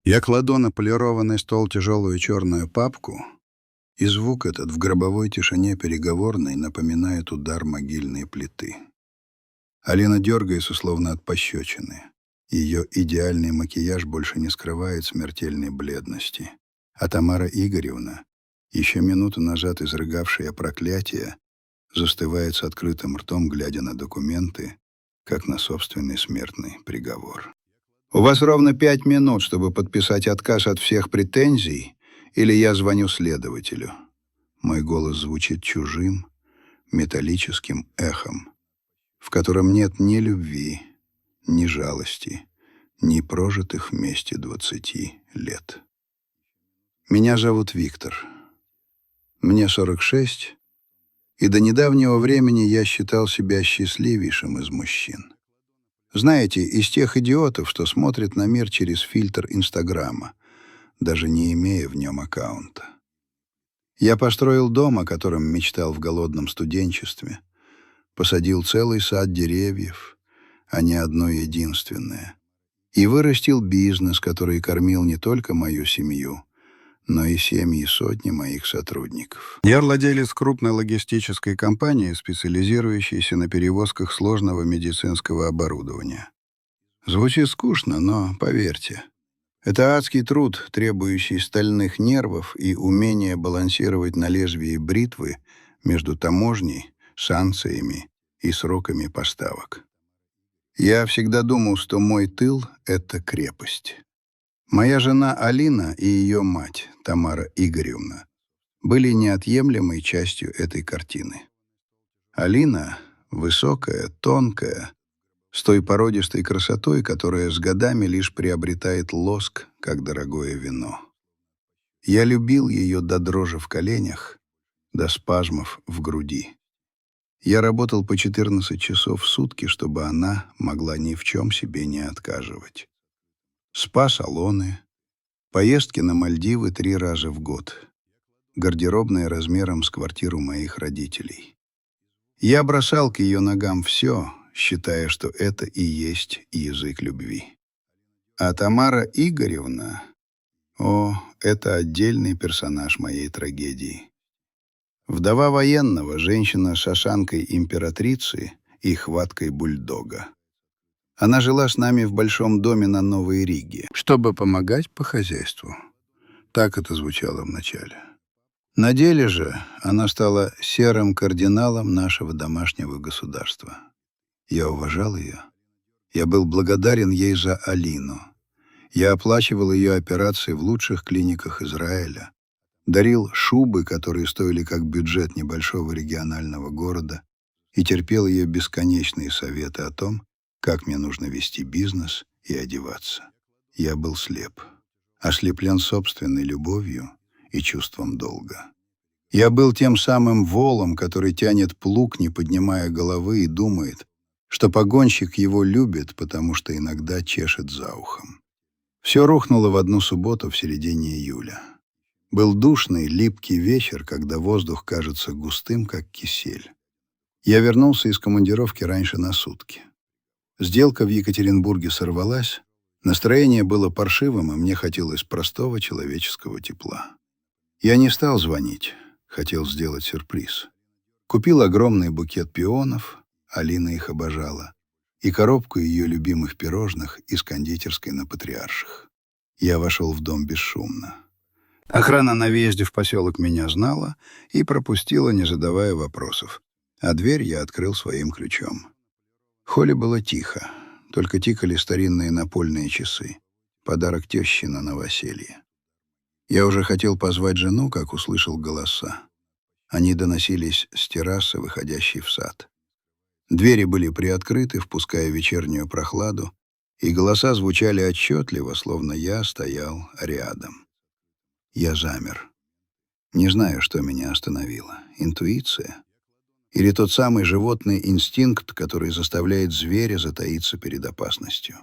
Я кладу на полированный стол тяжелую черную папку, и звук этот в гробовой тишине переговорной напоминает удар могильной плиты. Алина дергается, словно от пощечины. Ее идеальный макияж больше не скрывает смертельной бледности. А Тамара Игоревна, еще минуту назад изрыгавшая проклятие, застывает с открытым ртом, глядя на документы, как на собственный смертный приговор. «У вас ровно 5 минут, чтобы подписать отказ от всех претензий, или я звоню следователю». Мой голос звучит чужим, металлическим эхом, в котором нет ни любви, ни жалости, ни прожитых вместе 20 лет. Меня зовут Виктор. Мне 46, и до недавнего времени я считал себя счастливейшим из мужчин. Знаете, из тех идиотов, что смотрят на мир через фильтр Инстаграма, даже не имея в нем аккаунта. Я построил дом, о котором мечтал в голодном студенчестве, посадил целый сад деревьев, а не одно единственное, и вырастил бизнес, который кормил не только мою семью, но и семьи сотни моих сотрудников. Я владелец крупной логистической компании, специализирующейся на перевозках сложного медицинского оборудования. Звучит скучно, но поверьте, это адский труд, требующий стальных нервов и умения балансировать на лезвии бритвы между таможней, санкциями и сроками поставок. Я всегда думал, что мой тыл — это крепость. Моя жена Алина и ее мать, Тамара Игоревна, были неотъемлемой частью этой картины. Алина — высокая, тонкая, с той породистой красотой, которая с годами лишь приобретает лоск, как дорогое вино. Я любил ее до дрожи в коленях, до спазмов в груди. Я работал по 14 часов в сутки, чтобы она могла ни в чем себе не отказывать. Спа-салоны, поездки на Мальдивы 3 раза в год, гардеробная размером с квартиру моих родителей. Я бросал к ее ногам все, считая, что это и есть язык любви. А Тамара Игоревна, это отдельный персонаж моей трагедии. Вдова военного, женщина с осанкой императрицы и хваткой бульдога. Она жила с нами в большом доме на Новой Риге, чтобы помогать по хозяйству. Так это звучало вначале. На деле же она стала серым кардиналом нашего домашнего государства. Я уважал ее. Я был благодарен ей за Алину. Я оплачивал ее операции в лучших клиниках Израиля, дарил шубы, которые стоили как бюджет небольшого регионального города, и терпел ее бесконечные советы о том, как мне нужно вести бизнес и одеваться. Я был слеп, ослеплен собственной любовью и чувством долга. Я был тем самым волом, который тянет плуг, не поднимая головы, и думает, что погонщик его любит, потому что иногда чешет за ухом. Все рухнуло в одну субботу в середине июля. Был душный, липкий вечер, когда воздух кажется густым, как кисель. Я вернулся из командировки раньше на сутки. Сделка в Екатеринбурге сорвалась, настроение было паршивым, и мне хотелось простого человеческого тепла. Я не стал звонить, хотел сделать сюрприз. Купил огромный букет пионов, Алина их обожала, и коробку ее любимых пирожных из кондитерской на Патриарших. Я вошел в дом бесшумно. Охрана на въезде в поселок меня знала и пропустила, не задавая вопросов, а дверь я открыл своим ключом. В холле было тихо, только тикали старинные напольные часы, подарок тещи на новоселье. Я уже хотел позвать жену, как услышал голоса. Они доносились с террасы, выходящей в сад. Двери были приоткрыты, впуская вечернюю прохладу, и голоса звучали отчетливо, словно я стоял рядом. Я замер. Не знаю, что меня остановило. Интуиция? Или тот самый животный инстинкт, который заставляет зверя затаиться перед опасностью?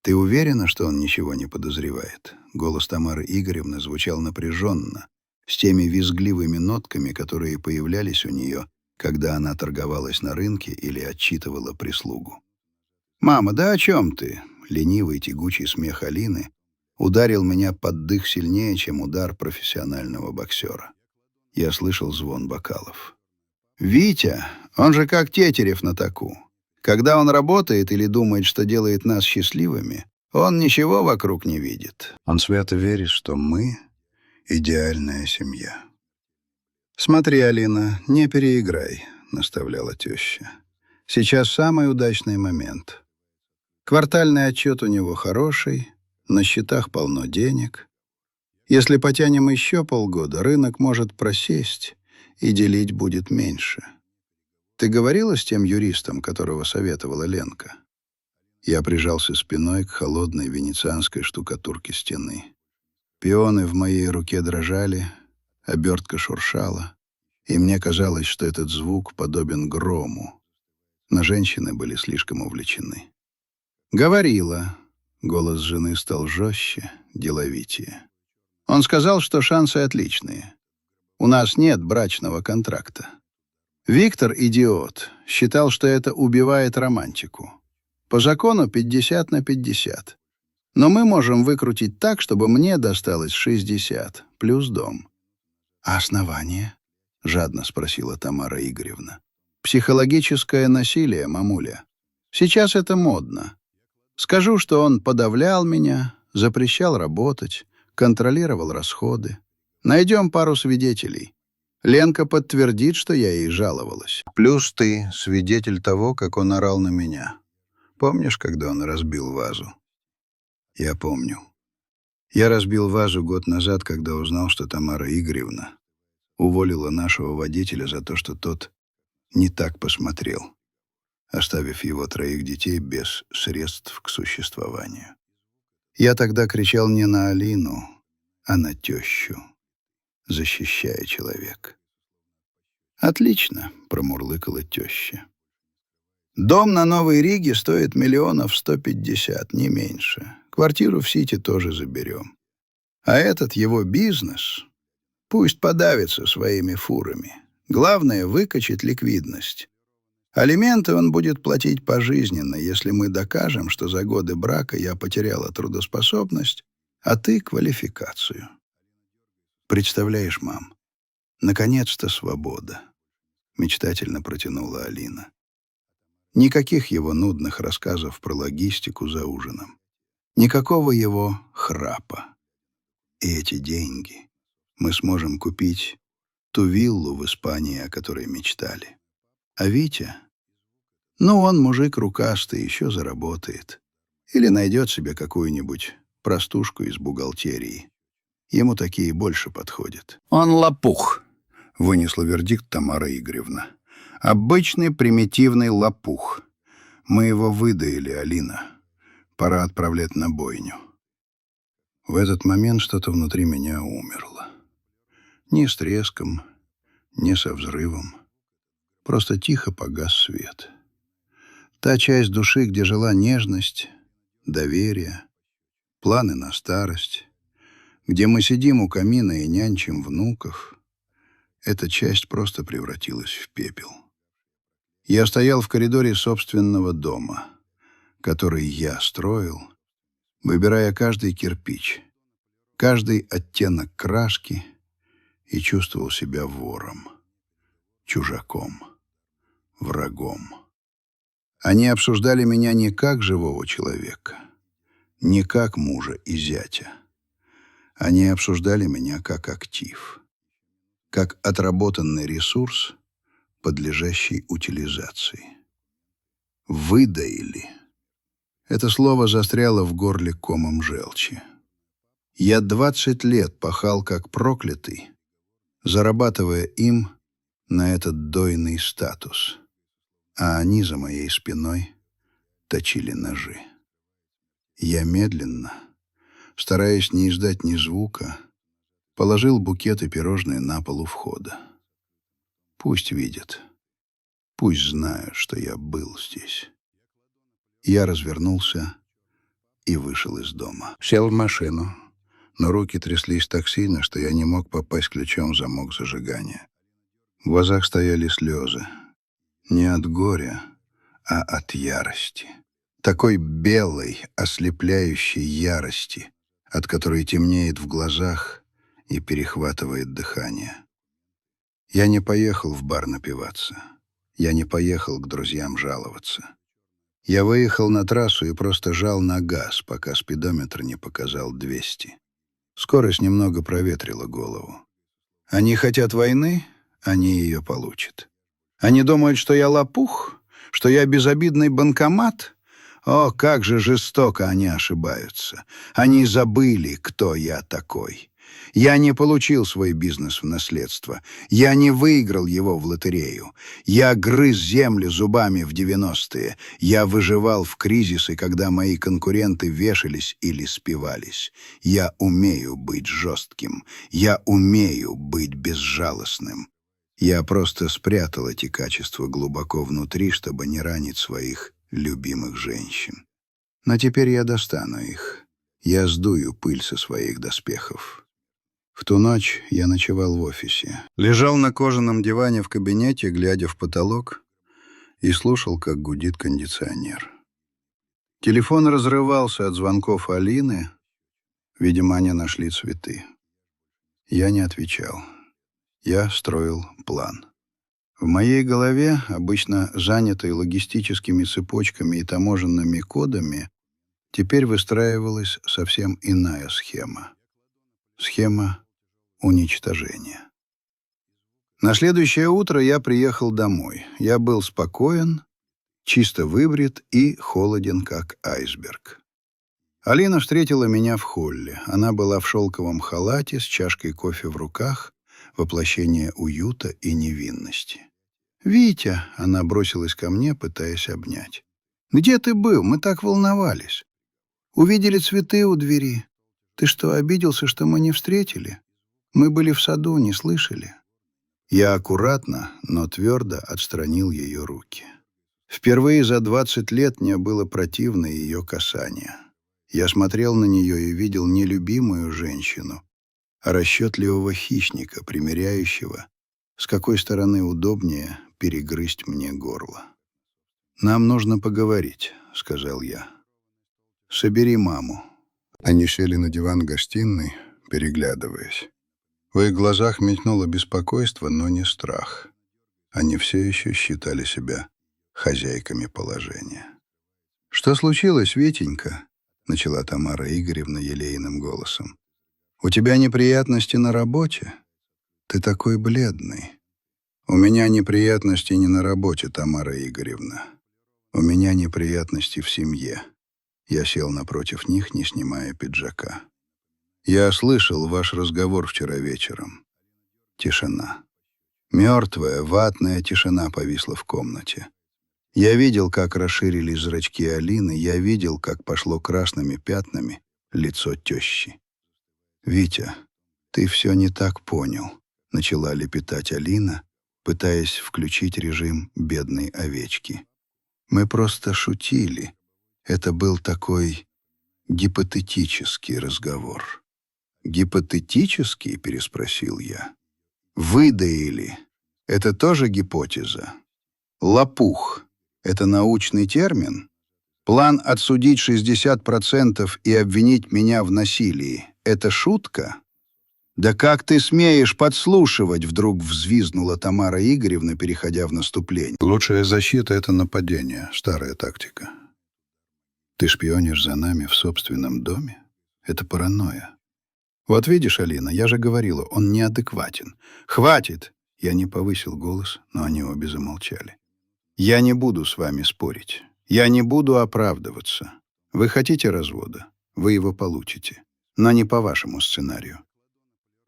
«Ты уверена, что он ничего не подозревает?» Голос Тамары Игоревны звучал напряженно, с теми визгливыми нотками, которые появлялись у нее, когда она торговалась на рынке или отчитывала прислугу. «Мама, да о чем ты?» Ленивый тягучий смех Алины Ударил меня под дых сильнее, чем удар профессионального боксера. Я слышал звон бокалов. «Витя, он же как Тетерев на таку. Когда он работает или думает, что делает нас счастливыми, он ничего вокруг не видит. Он свято верит, что мы — идеальная семья». «Смотри, Алина, не переиграй», — наставляла теща. «Сейчас самый удачный момент. Квартальный отчет у него хороший, на счетах полно денег. Если потянем еще полгода, рынок может просесть, и делить будет меньше. Ты говорила с тем юристом, которого советовала Ленка?» Я прижался спиной к холодной венецианской штукатурке стены. Пионы в моей руке дрожали, обертка шуршала, и мне казалось, что этот звук подобен грому. Но женщины были слишком увлечены. «Говорила». Голос жены стал жестче, деловитее. «Он сказал, что шансы отличные. У нас нет брачного контракта. Виктор, идиот, считал, что это убивает романтику. По закону 50/50. Но мы можем выкрутить так, чтобы мне досталось 60, плюс дом». «А основание?» — жадно спросила Тамара Игоревна. «Психологическое насилие, мамуля. Сейчас это модно. Скажу, что он подавлял меня, запрещал работать, контролировал расходы. Найдем пару свидетелей. Ленка подтвердит, что я ей жаловалась. Плюс ты свидетель того, как он орал на меня. Помнишь, когда он разбил вазу?» «Я помню. Я разбил вазу год назад, когда узнал, что Тамара Игоревна уволила нашего водителя за то, что тот не так посмотрел, оставив его 3 детей без средств к существованию. Я тогда кричал не на Алину, а на тещу, защищая человека». «Отлично», — промурлыкала теща. «Дом на Новой Риге стоит 150 000, не меньше. Квартиру в Сити тоже заберем. А этот его бизнес пусть подавится своими фурами. Главное — выкачать ликвидность. Алименты он будет платить пожизненно, если мы докажем, что за годы брака я потеряла трудоспособность, а ты — квалификацию. Представляешь, мам, наконец-то свобода», — мечтательно протянула Алина. Никаких его нудных рассказов про логистику за ужином. Никакого его храпа. И эти деньги мы сможем купить ту виллу в Испании, о которой мечтали. А Витя? Ну, он мужик рукастый, еще заработает. Или найдет себе какую-нибудь простушку из бухгалтерии. Ему такие больше подходят. «Он лопух», — вынесла вердикт Тамара Игоревна. «Обычный примитивный лопух. Мы его выдаили, Алина. Пора отправлять на бойню». В этот момент что-то внутри меня умерло. Не с треском, не со взрывом. Просто тихо погас свет. Та часть души, где жила нежность, доверие, планы на старость, где мы сидим у камина и нянчим внуков, эта часть просто превратилась в пепел. Я стоял в коридоре собственного дома, который я строил, выбирая каждый кирпич, каждый оттенок краски, и чувствовал себя вором, чужаком, врагом. Они обсуждали меня не как живого человека, не как мужа и зятя. Они обсуждали меня как актив, как отработанный ресурс, подлежащий утилизации. «Выдаили». Это слово застряло в горле комом желчи. Я 20 лет пахал как проклятый, зарабатывая им на этот дойный статус, а они за моей спиной точили ножи. Я медленно, стараясь не издать ни звука, положил букет и пирожные на пол у входа. Пусть видят, пусть знают, что я был здесь. Я развернулся и вышел из дома. Сел в машину, но руки тряслись так сильно, что я не мог попасть ключом в замок зажигания. В глазах стояли слезы. Не от горя, а от ярости. Такой белой, ослепляющей ярости, от которой темнеет в глазах и перехватывает дыхание. Я не поехал в бар напиваться. Я не поехал к друзьям жаловаться. Я выехал на трассу и просто жал на газ, пока спидометр не показал 200. Скорость немного проветрила голову. Они хотят войны, они ее получат. Они думают, что я лопух, что я безобидный банкомат. О, как же жестоко они ошибаются. Они забыли, кто я такой. Я не получил свой бизнес в наследство. Я не выиграл его в лотерею. Я грыз землю зубами в 90-е. Я выживал в кризисы, когда мои конкуренты вешались или спивались. Я умею быть жестким. Я умею быть безжалостным. Я просто спрятал эти качества глубоко внутри, чтобы не ранить своих любимых женщин. Но теперь я достану их. Я сдую пыль со своих доспехов. В ту ночь я ночевал в офисе. Лежал на кожаном диване в кабинете, глядя в потолок, и слушал, как гудит кондиционер. Телефон разрывался от звонков Алины. Видимо, они нашли цветы. Я не отвечал. Я строил план. В моей голове, обычно занятой логистическими цепочками и таможенными кодами, теперь выстраивалась совсем иная схема. Схема уничтожения. На следующее утро я приехал домой. Я был спокоен, чисто выбрит и холоден, как айсберг. Алина встретила меня в холле. Она была в шелковом халате с чашкой кофе в руках, воплощение уюта и невинности. «Витя!» — она бросилась ко мне, пытаясь обнять. «Где ты был? Мы так волновались. Увидели цветы у двери. Ты что, обиделся, что мы не встретили? Мы были в саду, не слышали?» Я аккуратно, но твердо отстранил ее руки. Впервые за 20 лет мне было противно ее касание. Я смотрел на нее и видел не любимую женщину, а расчетливого хищника, примеряющего, с какой стороны удобнее перегрызть мне горло. «Нам нужно поговорить», — сказал я. «Собери маму». Они сели на диван гостиной, переглядываясь. В их глазах мелькнуло беспокойство, но не страх. Они все еще считали себя хозяйками положения. «Что случилось, Витенька?» — начала Тамара Игоревна елейным голосом. «У тебя неприятности на работе? Ты такой бледный». «У меня неприятности не на работе, Тамара Игоревна. У меня неприятности в семье». Я сел напротив них, не снимая пиджака. «Я слышал ваш разговор вчера вечером». Тишина. Мертвая, ватная тишина повисла в комнате. Я видел, как расширились зрачки Алины, я видел, как пошло красными пятнами лицо тещи. «Витя, ты все не так понял», — начала лепетать Алина, пытаясь включить режим бедной овечки. «Мы просто шутили. Это был такой гипотетический разговор». «Гипотетический?» — переспросил я. «Выдаили. Это тоже гипотеза? Лопух — это научный термин? План отсудить 60% и обвинить меня в насилии — это шутка?» «Да как ты смеешь подслушивать?» — вдруг взвизгнула Тамара Игоревна, переходя в наступление. «Лучшая защита — это нападение, старая тактика. Ты шпионишь за нами в собственном доме? Это паранойя. Вот видишь, Алина, я же говорила, он неадекватен. Хватит!» Я не повысил голос, но они обе замолчали. «Я не буду с вами спорить. Я не буду оправдываться. Вы хотите развода? Вы его получите. Но не по вашему сценарию».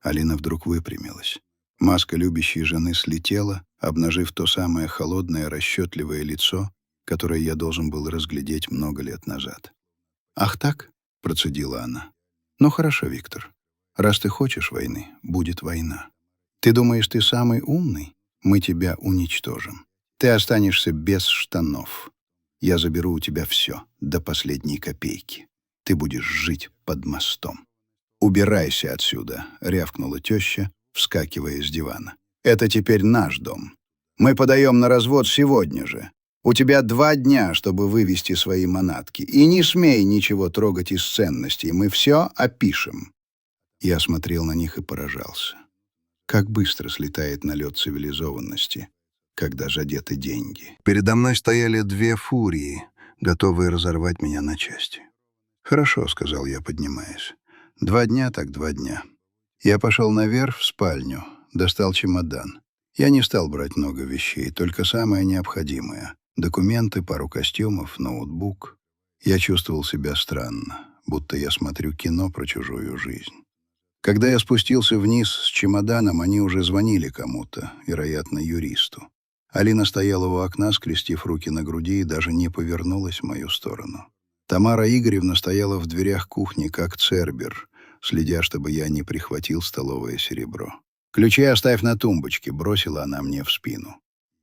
Алина вдруг выпрямилась. Маска любящей жены слетела, обнажив то самое холодное, расчетливое лицо, которое я должен был разглядеть много лет назад. «Ах так?» — процедила она. «Ну хорошо, Виктор. Раз ты хочешь войны, будет война. Ты думаешь, ты самый умный? Мы тебя уничтожим. Ты останешься без штанов. Я заберу у тебя все, до последней копейки. Ты будешь жить под мостом». «Убирайся отсюда», — рявкнула теща, вскакивая с дивана. «Это теперь наш дом. Мы подаем на развод сегодня же. У тебя 2 дня, чтобы вывести свои манатки. И не смей ничего трогать из ценностей. Мы все опишем». Я смотрел на них и поражался. Как быстро слетает налет цивилизованности, когда задеты деньги. Передо мной стояли 2 фурии, готовые разорвать меня на части. «Хорошо», — сказал я, поднимаясь. 2 дня так 2 дня. Я пошел наверх в спальню, достал чемодан. Я не стал брать много вещей, только самое необходимое. Документы, пару костюмов, ноутбук. Я чувствовал себя странно, будто я смотрю кино про чужую жизнь. Когда я спустился вниз с чемоданом, они уже звонили кому-то, вероятно, юристу. Алина стояла у окна, скрестив руки на груди, и даже не повернулась в мою сторону. Тамара Игоревна стояла в дверях кухни, как цербер, следя, чтобы я не прихватил столовое серебро. «Ключи оставь на тумбочке», — бросила она мне в спину.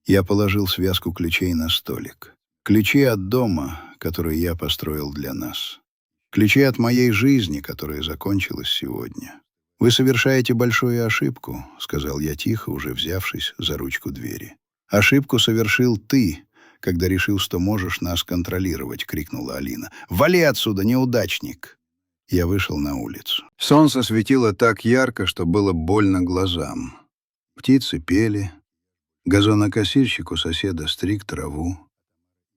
Я положил связку ключей на столик. Ключи от дома, который я построил для нас. Ключи от моей жизни, которая закончилась сегодня. «Вы совершаете большую ошибку», — сказал я тихо, уже взявшись за ручку двери. «Ошибку совершил ты, когда решил, что можешь нас контролировать», — крикнула Алина. «Вали отсюда, неудачник!» Я вышел на улицу. Солнце светило так ярко, что было больно глазам. Птицы пели. Газонокосильщик у соседа стриг траву.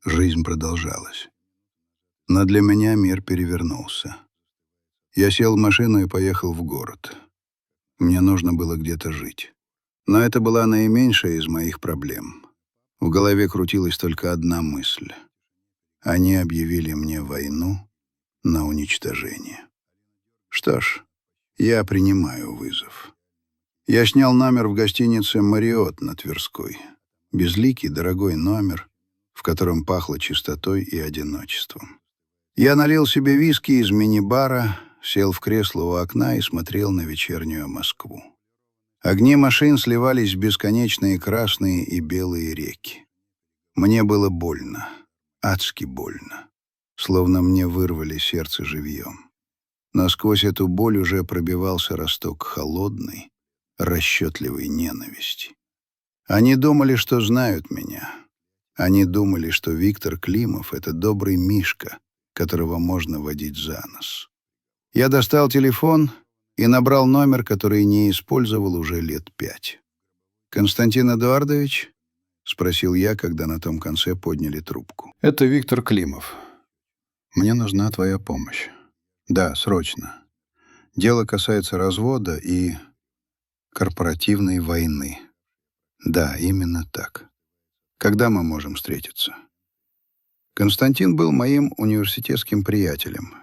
Жизнь продолжалась. Но для меня мир перевернулся. Я сел в машину и поехал в город. Мне нужно было где-то жить. Но это была наименьшая из моих проблем. В голове крутилась только одна мысль. Они объявили мне войну на уничтожение. Что ж, я принимаю вызов. Я снял номер в гостинице «Мариотт» на Тверской. Безликий, дорогой номер, в котором пахло чистотой и одиночеством. Я налил себе виски из мини-бара, сел в кресло у окна и смотрел на вечернюю Москву. Огни машин сливались в бесконечные красные и белые реки. Мне было больно, адски больно, словно мне вырвали сердце живьем. Но сквозь эту боль уже пробивался росток холодной, расчетливой ненависти. Они думали, что знают меня. Они думали, что Виктор Климов — это добрый Мишка, которого можно водить за нос. Я достал телефон и набрал номер, который не использовал уже лет 5. «Константин Эдуардович?» — спросил я, когда на том конце подняли трубку. «Это Виктор Климов. Мне нужна твоя помощь. Да, срочно. Дело касается развода и корпоративной войны. Да, именно так. Когда мы можем встретиться?» Константин был моим университетским приятелем,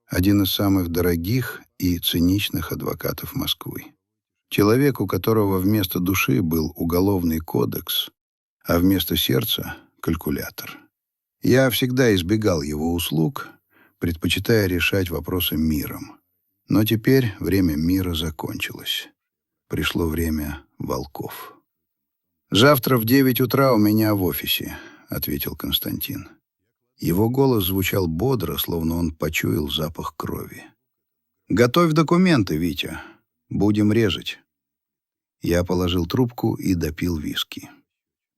один из самых дорогих и циничных адвокатов Москвы. Человек, у которого вместо души был уголовный кодекс, а вместо сердца — калькулятор. Я всегда избегал его услуг, предпочитая решать вопросы миром. Но теперь время мира закончилось. Пришло время волков. «Завтра в 9 утра у меня в офисе», — ответил Константин. Его голос звучал бодро, словно он почуял запах крови. «Готовь документы, Витя. Будем резать». Я положил трубку и допил виски.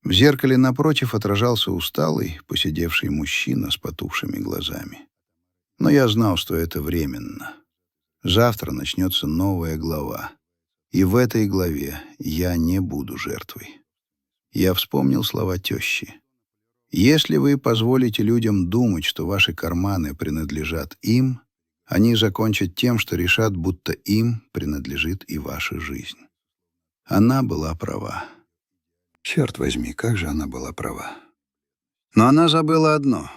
В зеркале напротив отражался усталый, посидевший мужчина с потухшими глазами. Но я знал, что это временно. Завтра начнется новая глава. И в этой главе я не буду жертвой. Я вспомнил слова тещи. «Если вы позволите людям думать, что ваши карманы принадлежат им, они закончат тем, что решат, будто им принадлежит и ваша жизнь». Она была права. Черт возьми, как же она была права. Но она забыла одно.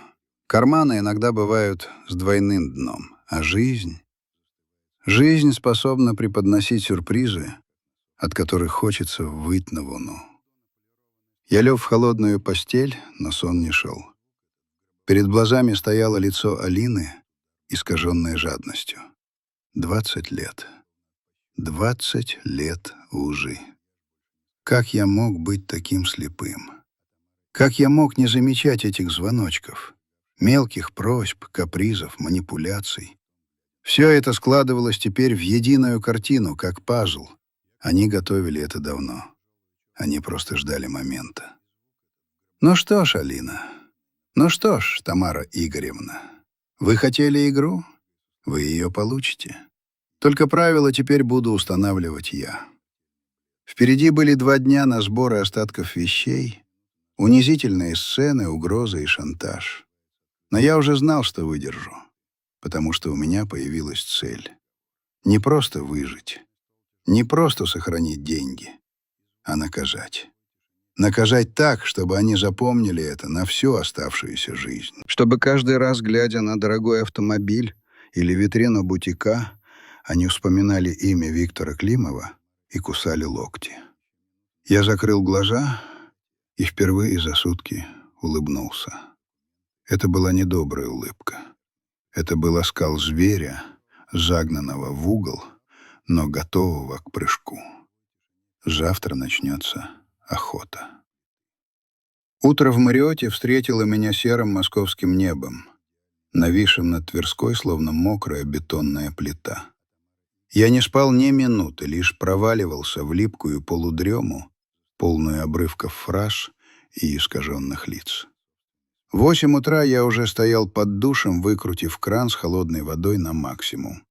Карманы иногда бывают с двойным дном, а жизнь... Жизнь способна преподносить сюрпризы, от которых хочется выть на луну. Я лег в холодную постель, но сон не шел. Перед глазами стояло лицо Алины, искаженное жадностью. 20 лет. 20 лет лжи. Как я мог быть таким слепым? Как я мог не замечать этих звоночков, мелких просьб, капризов, манипуляций? Все это складывалось теперь в единую картину, как пазл. Они готовили это давно. Они просто ждали момента. «Ну что ж, Алина, Ну что ж, Тамара Игоревна, вы хотели игру? Вы ее получите. Только правила теперь буду устанавливать я. Впереди были 2 дня на сборы остатков вещей, унизительные сцены, угрозы и шантаж. Но я уже знал, что выдержу, потому что у меня появилась цель. Не просто выжить, не просто сохранить деньги, а наказать. Наказать так, чтобы они запомнили это на всю оставшуюся жизнь. Чтобы каждый раз, глядя на дорогой автомобиль или витрину бутика, они вспоминали имя Виктора Климова и кусали локти. Я закрыл глаза и впервые за сутки улыбнулся. Это была недобрая улыбка. Это был оскал зверя, загнанного в угол, но готового к прыжку. Завтра начнется охота. Утро в Мариоте встретило меня серым московским небом, нависшим над Тверской, словно мокрая бетонная плита. Я не спал ни минуты, лишь проваливался в липкую полудрему, полную обрывков фраз и искаженных лиц. В 8 утра я уже стоял под душем, выкрутив кран с холодной водой на максимум.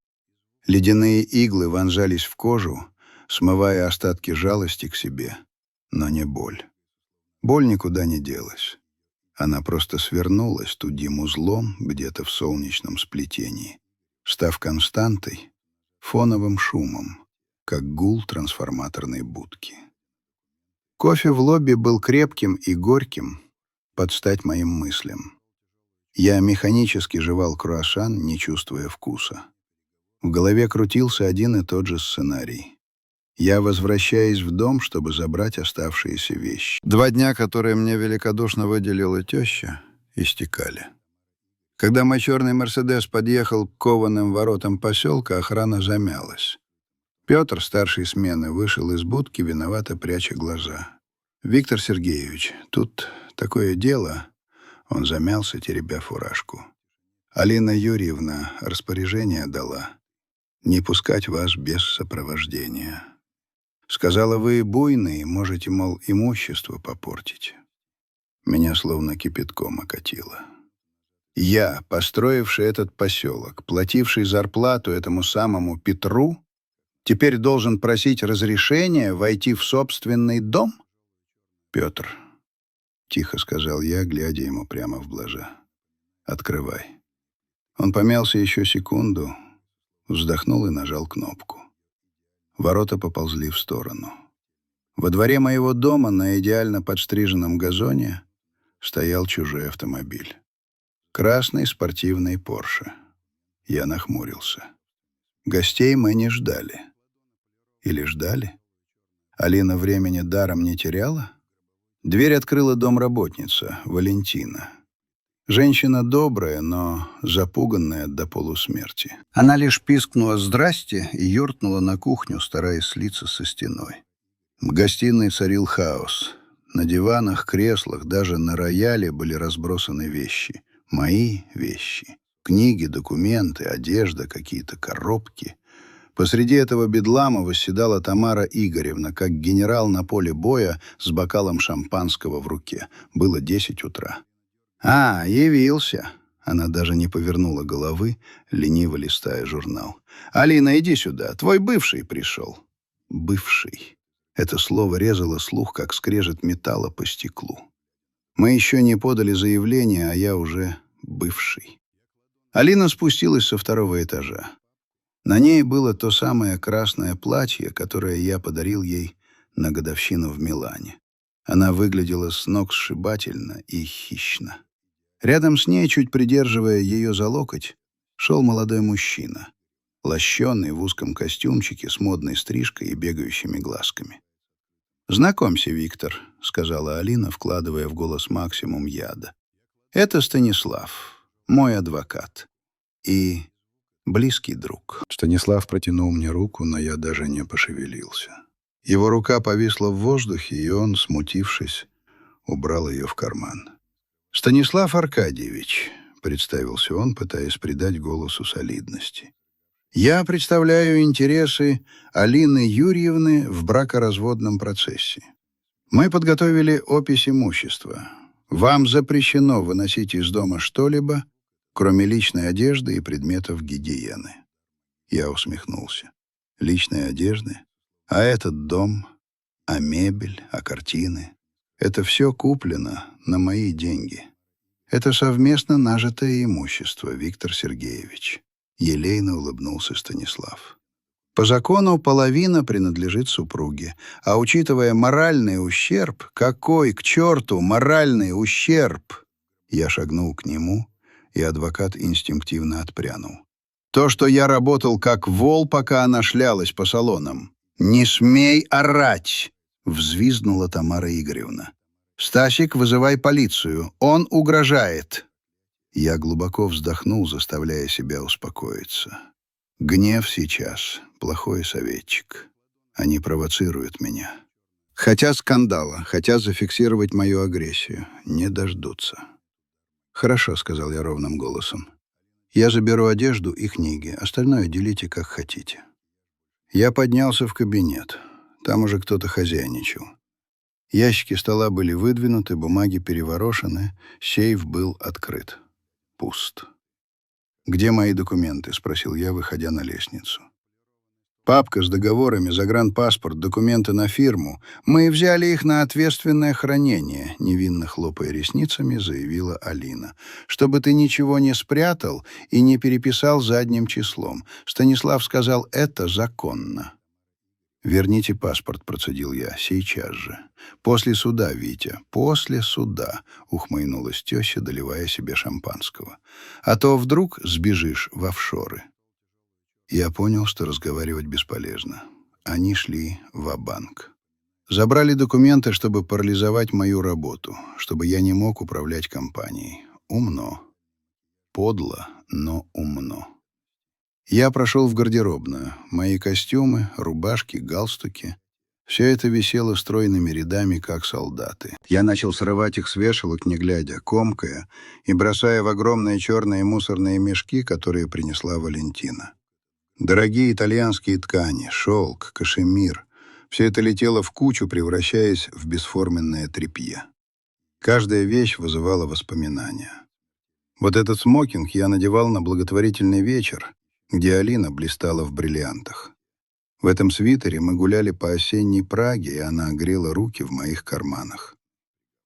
Ледяные иглы вонзались в кожу, смывая остатки жалости к себе, но не боль. Боль никуда не делась. Она просто свернулась тудим узлом где-то в солнечном сплетении, став константой, фоновым шумом, как гул трансформаторной будки. Кофе в лобби был крепким и горьким, под стать моим мыслям. Я механически жевал круассан, не чувствуя вкуса. В голове крутился один и тот же сценарий. Я возвращаюсь в дом, чтобы забрать оставшиеся вещи. 2 дня, которые мне великодушно выделила теща, истекали. Когда мой черный «Мерседес» подъехал к кованым воротам поселка, охрана замялась. Петр, старший смены, вышел из будки, виновато пряча глаза. «Виктор Сергеевич, тут такое дело...» Он замялся, теребя фуражку. «Алина Юрьевна распоряжение дала не пускать вас без сопровождения. Сказала, вы буйные, можете, мол, имущество попортить». Меня словно кипятком окатило. Я, построивший этот поселок, плативший зарплату этому самому Петру, теперь должен просить разрешения войти в собственный дом? «Петр», — тихо сказал я, глядя ему прямо в глаза, — «открывай». Он помялся еще секунду, вздохнул и нажал кнопку. Ворота поползли в сторону. Во дворе моего дома на идеально подстриженном газоне стоял чужой автомобиль. Красный спортивный Порше. Я нахмурился. Гостей мы не ждали. Или ждали? Алина времени даром не теряла? Дверь открыла домработница, Валентина. Женщина добрая, но запуганная до полусмерти. Она лишь пискнула «здрасте» и юркнула на кухню, стараясь слиться со стеной. В гостиной царил хаос. На диванах, креслах, даже на рояле были разбросаны вещи. Мои вещи. Книги, документы, одежда, какие-то коробки. Посреди этого бедлама восседала Тамара Игоревна, как генерал на поле боя с бокалом шампанского в руке. Было 10 утра. «А, явился!» Она даже не повернула головы, лениво листая журнал. «Алина, иди сюда, твой бывший пришел». «Бывший». Это слово резало слух, как скрежет металла по стеклу. Мы еще не подали заявление, а я уже бывший. Алина спустилась со 2-го этажа. На ней было то самое красное платье, которое я подарил ей на годовщину в Милане. Она выглядела с ног сшибательно и хищно. Рядом с ней, чуть придерживая ее за локоть, шел молодой мужчина, лощеный в узком костюмчике с модной стрижкой и бегающими глазками. «Знакомься, Виктор», — сказала Алина, вкладывая в голос максимум яда. «Это Станислав, мой адвокат и близкий друг». Станислав протянул мне руку, но я даже не пошевелился. Его рука повисла в воздухе, и он, смутившись, убрал ее в карман. «Станислав Аркадьевич», — представился он, пытаясь придать голосу солидности. «Я представляю интересы Алины Юрьевны в бракоразводном процессе. Мы подготовили опись имущества. Вам запрещено выносить из дома что-либо, кроме личной одежды и предметов гигиены. Я усмехнулся. Личной одежды? А этот дом? А мебель? А картины? Это все куплено на мои деньги. Это совместно нажитое имущество, Виктор Сергеевич. Елейно улыбнулся Станислав. По закону половина принадлежит супруге, а учитывая моральный ущерб, какой к черту моральный ущерб? Я шагнул к нему, и адвокат инстинктивно отпрянул. То, что я работал как вол, пока она шлялась по салонам. «Не смей орать!» — взвизгнула Тамара Игоревна. «Стасик, вызывай полицию. Он угрожает». Я глубоко вздохнул, заставляя себя успокоиться. Гнев сейчас — плохой советчик. Они провоцируют меня. Хотят скандала, хотят зафиксировать мою агрессию. Не дождутся. «Хорошо», — сказал я ровным голосом. «Я заберу одежду и книги. Остальное делите, как хотите». Я поднялся в кабинет. Там уже кто-то хозяйничал. Ящики стола были выдвинуты, бумаги переворошены, сейф был открыт. Пуст. «Где мои документы?» — спросил я, выходя на лестницу. «Папка с договорами, загранпаспорт, документы на фирму. Мы взяли их на ответственное хранение», — невинно хлопая ресницами, заявила Алина. «Чтобы ты ничего не спрятал и не переписал задним числом. Станислав сказал, это законно». «Верните паспорт», — процедил я, — «сейчас же». «После суда, Витя, после суда», — ухмыльнулась теща, доливая себе шампанского. «А то вдруг сбежишь в офшоры». Я понял, что разговаривать бесполезно. Они шли ва-банк. Забрали документы, чтобы парализовать мою работу, чтобы я не мог управлять компанией. Умно. Подло, но умно. Я прошел в гардеробную. Мои костюмы, рубашки, галстуки — все это висело стройными рядами, как солдаты. Я начал срывать их с вешалок, не глядя, комкая и бросая в огромные черные мусорные мешки, которые принесла Валентина. Дорогие итальянские ткани, шелк, кашемир — все это летело в кучу, превращаясь в бесформенное тряпье. Каждая вещь вызывала воспоминания. Вот этот смокинг я надевал на благотворительный вечер, где Алина блистала в бриллиантах. В этом свитере мы гуляли по осенней Праге, и она грела руки в моих карманах.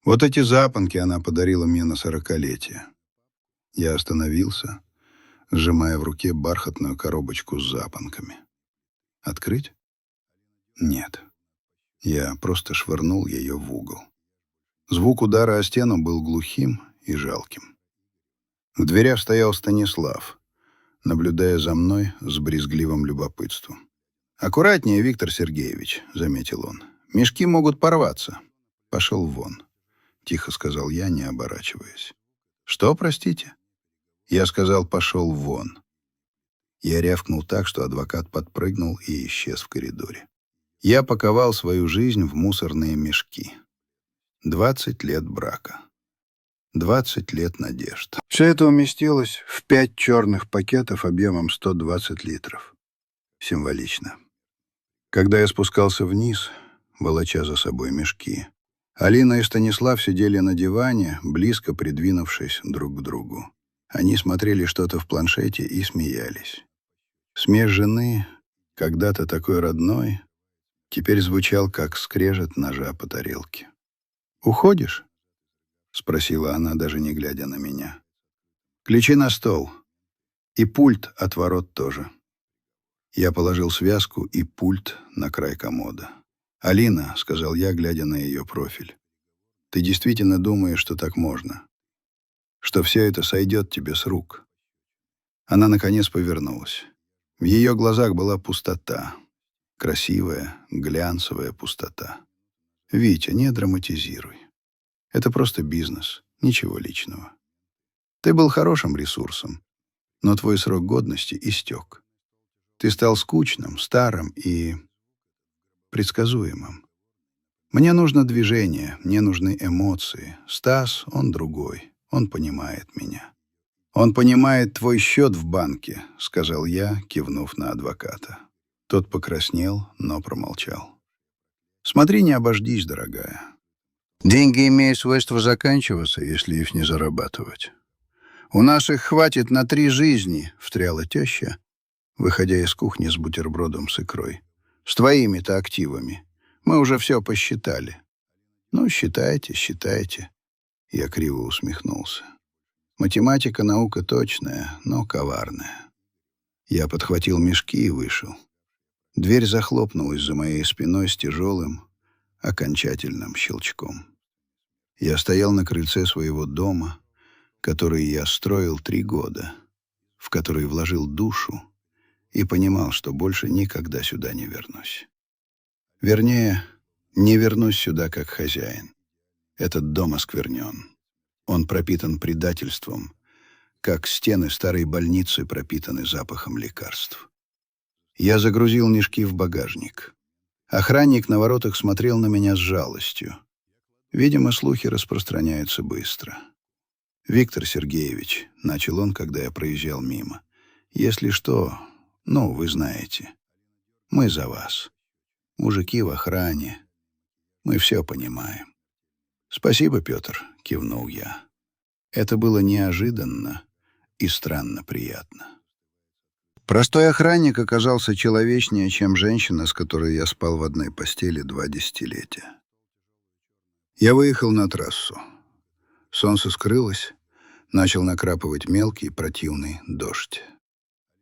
Вот эти запонки она подарила мне на 40-летие. Я остановился, сжимая в руке бархатную коробочку с запонками. Открыть? Нет. Я просто швырнул ее в угол. Звук удара о стену был глухим и жалким. В дверях стоял Станислав, наблюдая за мной с брезгливым любопытством. «Аккуратнее, Виктор Сергеевич», — заметил он. «Мешки могут порваться». «Пошел вон», — тихо сказал я, не оборачиваясь. «Что, простите?» Я сказал, пошел вон. Я рявкнул так, что адвокат подпрыгнул и исчез в коридоре. Я паковал свою жизнь в мусорные мешки. 20 лет брака. 20 лет надежд. Все это уместилось в 5 черных пакетов объемом 120 литров. Символично. Когда я спускался вниз, волоча за собой мешки, Алина и Станислав сидели на диване, близко придвинувшись друг к другу. Они смотрели что-то в планшете и смеялись. Смех жены, когда-то такой родной, теперь звучал, как скрежет ножа по тарелке. «Уходишь?» — спросила она, даже не глядя на меня. «Ключи на стол. И пульт от ворот тоже». Я положил связку и пульт на край комода. «Алина», — сказал я, глядя на ее профиль, — «ты действительно думаешь, что так можно? Что все это сойдет тебе с рук?» Она, наконец, повернулась. В ее глазах была пустота. Красивая, глянцевая пустота. «Витя, не драматизируй. Это просто бизнес, ничего личного. Ты был хорошим ресурсом, но твой срок годности истек. Ты стал скучным, старым и предсказуемым. Мне нужно движение, мне нужны эмоции. Стас, он другой, он понимает меня». «Он понимает твой счет в банке», — сказал я, кивнув на адвоката. Тот покраснел, но промолчал. «Смотри, не обождись, дорогая. Деньги имеют свойство заканчиваться, если их не зарабатывать. У нас их хватит на 3 жизни, встряла теща, выходя из кухни с бутербродом с икрой. С твоими-то активами. Мы уже все посчитали. Ну, считайте, считайте. Я криво усмехнулся. Математика — наука точная, но коварная. Я подхватил мешки и вышел. Дверь захлопнулась за моей спиной с тяжелым, окончательным щелчком. Я стоял на крыльце своего дома, который я строил 3 года, в который вложил душу, и понимал, что больше никогда сюда не вернусь. Вернее, не вернусь сюда как хозяин. Этот дом осквернен. Он пропитан предательством, как стены старой больницы пропитаны запахом лекарств. Я загрузил мешки в багажник. Охранник на воротах смотрел на меня с жалостью. Видимо, слухи распространяются быстро. «Виктор Сергеевич», — начал он, когда я проезжал мимо, — «если что, ну, вы знаете, мы за вас. Мужики в охране. Мы все понимаем». «Спасибо, Петр», — кивнул я. Это было неожиданно и странно приятно. Простой охранник оказался человечнее, чем женщина, с которой я спал в одной постели 2 десятилетия. Я выехал на трассу. Солнце скрылось, начал накрапывать мелкий противный дождь.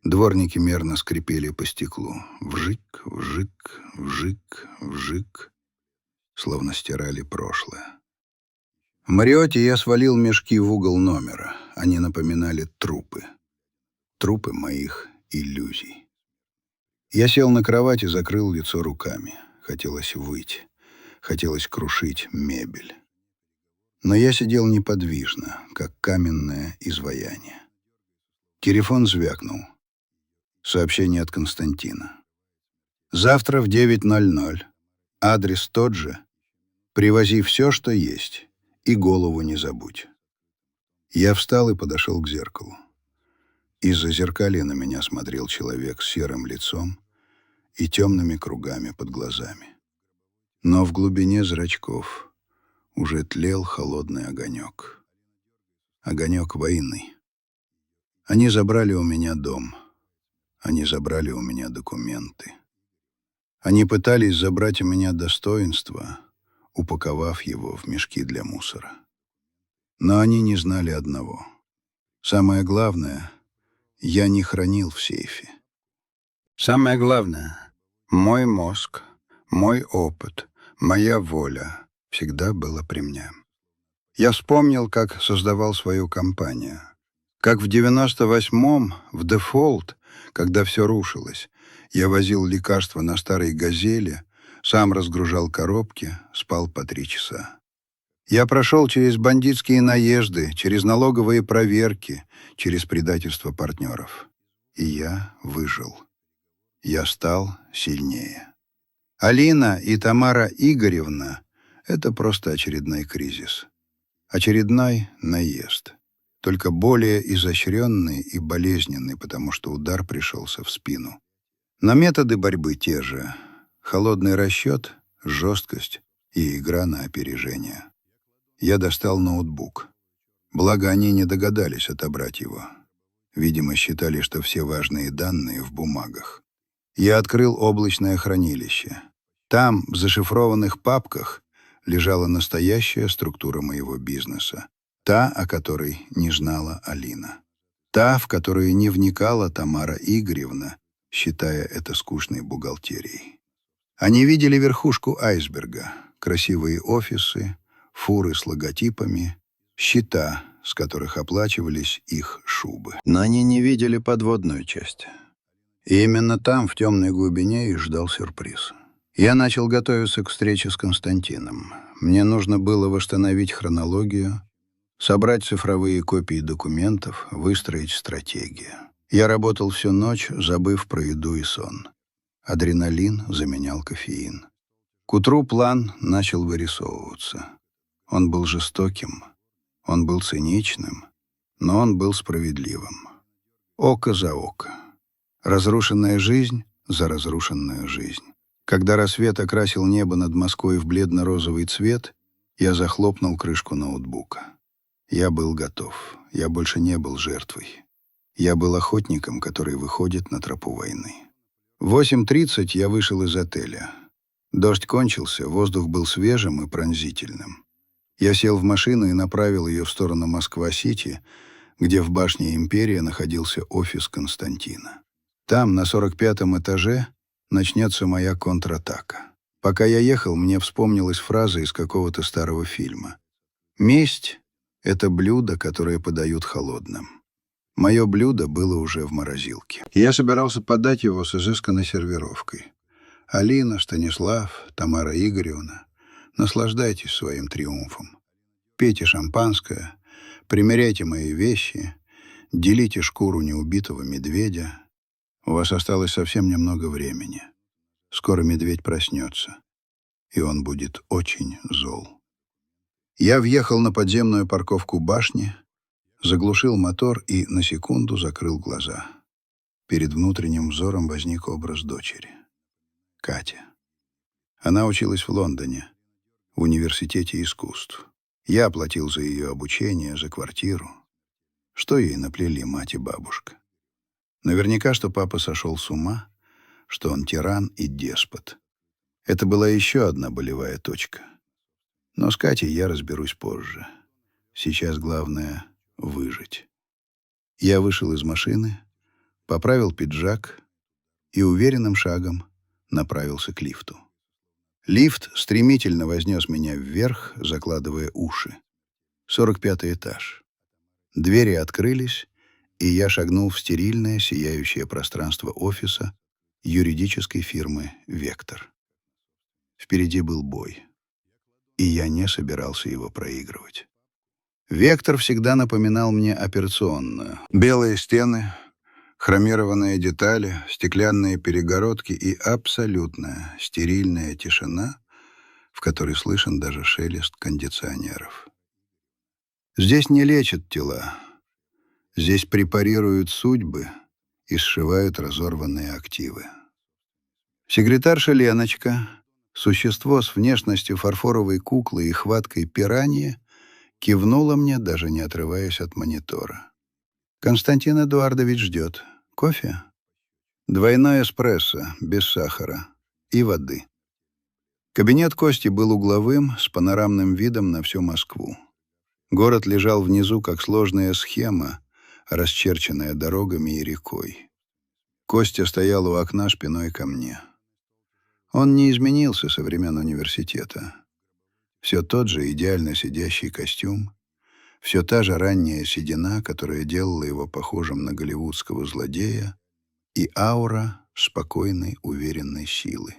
Дворники мерно скрипели по стеклу. Вжик, вжик, вжик, вжик, словно стирали прошлое. В Мариотте я свалил мешки в угол номера. Они напоминали трупы. Трупы моих иллюзий. Я сел на кровать и закрыл лицо руками. Хотелось выть. Хотелось крушить мебель. Но я сидел неподвижно, как каменное изваяние. Телефон звякнул. Сообщение от Константина. «Завтра в 9:00. Адрес тот же. Привози все, что есть. И голову не забудь». Я встал и подошел к зеркалу. Из-за зеркалья на меня смотрел человек с серым лицом и темными кругами под глазами. Но в глубине зрачков уже тлел холодный огонек. Огонек войны. Они забрали у меня дом. Они забрали у меня документы. Они пытались забрать у меня достоинство, упаковав его в мешки для мусора. Но они не знали одного. Самое главное, я не хранил в сейфе. Самое главное, мой мозг, мой опыт, моя воля всегда было при мне. Я вспомнил, как создавал свою компанию. Как в 98-м, в дефолт, когда все рушилось, я возил лекарства на старой «Газели», сам разгружал коробки, спал по 3 часа. Я прошел через бандитские наезды, через налоговые проверки, через предательство партнеров. И я выжил. Я стал сильнее. Алина и Тамара Игоревна — это просто очередной кризис. Очередной наезд. Только более изощренный и болезненный, потому что удар пришелся в спину. Но методы борьбы те же. Холодный расчет, жесткость и игра на опережение. Я достал ноутбук. Благо, они не догадались отобрать его. Видимо, считали, что все важные данные в бумагах. Я открыл облачное хранилище. Там, в зашифрованных папках, лежала настоящая структура моего бизнеса. Та, о которой не знала Алина. Та, в которую не вникала Тамара Игоревна, считая это скучной бухгалтерией. Они видели верхушку айсберга, красивые офисы, фуры с логотипами, счета, с которых оплачивались их шубы. Но они не видели подводную часть. И именно там, в темной глубине, их ждал сюрприз. Я начал готовиться к встрече с Константином. Мне нужно было восстановить хронологию, собрать цифровые копии документов, выстроить стратегию. Я работал всю ночь, забыв про еду и сон. Адреналин заменял кофеин. К утру план начал вырисовываться. Он был жестоким, он был циничным, но он был справедливым. Око за око. Разрушенная жизнь за разрушенную жизнь. Когда рассвет окрасил небо над Москвой в бледно-розовый цвет, Я захлопнул крышку ноутбука. Я был готов. Я больше не был жертвой. Я был охотником, который выходит на тропу войны. В 8:30 я вышел из отеля. Дождь кончился, воздух был свежим и пронзительным. Я сел в машину и направил ее в сторону Москва-Сити, где в башне «Империя» находился офис Константина. Там, на 45-м этаже, начнется моя контратака. Пока я ехал, мне вспомнилась фраза из какого-то старого фильма. «Месть — это блюдо, которое подают холодным». Мое блюдо было уже в морозилке. Я собирался подать его с изысканной сервировкой. Алина, Станислав, Тамара Игоревна, наслаждайтесь своим триумфом. Пейте шампанское, примеряйте мои вещи, делите шкуру неубитого медведя. У вас осталось совсем немного времени. Скоро медведь проснется, и он будет очень зол. Я въехал на подземную парковку башни, заглушил мотор и на секунду закрыл глаза. Перед внутренним взором возник образ дочери. Катя. Она училась в Лондоне, в университете искусств. Я оплатил за ее обучение, за квартиру. Что ей наплели мать и бабушка? Наверняка, что папа сошел с ума, что он тиран и деспот. Это была еще одна болевая точка. Но с Катей я разберусь позже. Сейчас главное — выжить. Я вышел из машины, поправил пиджак и уверенным шагом направился к лифту. Лифт стремительно вознес меня вверх, закладывая уши. 45-й этаж. Двери открылись, и я шагнул в стерильное, сияющее пространство офиса юридической фирмы «Вектор». Впереди был бой, и я не собирался его проигрывать. «Вектор» всегда напоминал мне операционную. Белые стены, хромированные детали, стеклянные перегородки и абсолютная стерильная тишина, в которой слышен даже шелест кондиционеров. Здесь не лечат тела. Здесь препарируют судьбы и сшивают разорванные активы. Секретарша Леночка, существо с внешностью фарфоровой куклы и хваткой пираньи, кивнула мне, даже не отрываясь от монитора. «Константин Эдуардович ждет. Кофе?» «Двойной эспрессо, без сахара. И воды». Кабинет Кости был угловым, с панорамным видом на всю Москву. Город лежал внизу, как сложная схема, расчерченная дорогами и рекой. Костя стоял у окна спиной ко мне. Он не изменился со времен университета. Все тот же идеально сидящий костюм, все та же ранняя седина, которая делала его похожим на голливудского злодея, и аура спокойной, уверенной силы.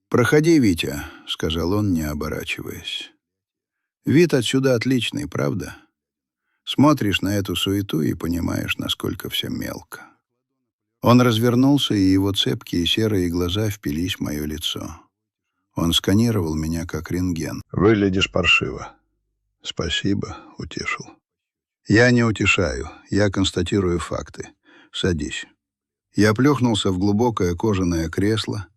«Проходи, Витя», — сказал он, не оборачиваясь. «Вид отсюда отличный, правда? Смотришь на эту суету и понимаешь, насколько все мелко». Он развернулся, и его цепкие серые глаза впились в мое лицо. Он сканировал меня как рентген. «Выглядишь паршиво». «Спасибо», — утешил. «Я не утешаю, я констатирую факты. Садись». Я плюхнулся в глубокое кожаное кресло.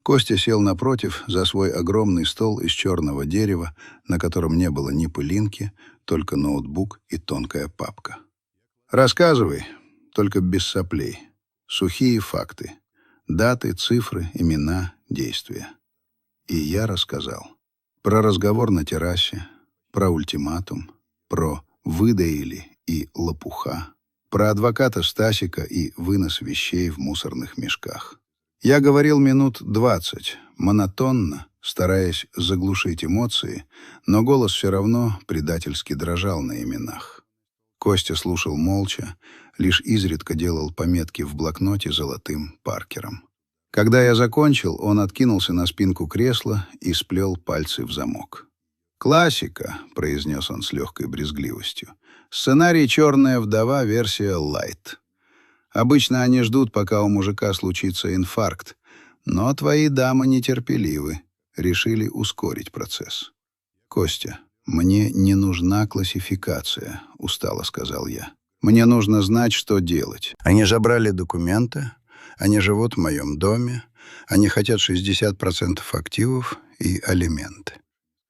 Костя сел напротив за свой огромный стол из черного дерева, на котором не было ни пылинки, только ноутбук и тонкая папка. «Рассказывай, только без соплей. Сухие факты. Даты, цифры, имена, действия». И я рассказал. Про разговор на террасе, про ультиматум, про «выдаили» и «лопуха», про адвоката Стасика и вынос вещей в мусорных мешках. Я говорил минут 20, монотонно, стараясь заглушить эмоции, но голос все равно предательски дрожал на именах. Костя слушал молча, лишь изредка делал пометки в блокноте золотым паркером. Когда я закончил, он откинулся на спинку кресла и сплел пальцы в замок. «Классика», — произнес он с легкой брезгливостью. «Сценарий «Черная вдова», версия «Лайт». Обычно они ждут, пока у мужика случится инфаркт, но твои дамы нетерпеливы, решили ускорить процесс». «Костя, мне не нужна классификация», — устало сказал я. «Мне нужно знать, что делать. Они забрали документы, они живут в моем доме, они хотят 60% активов и алименты.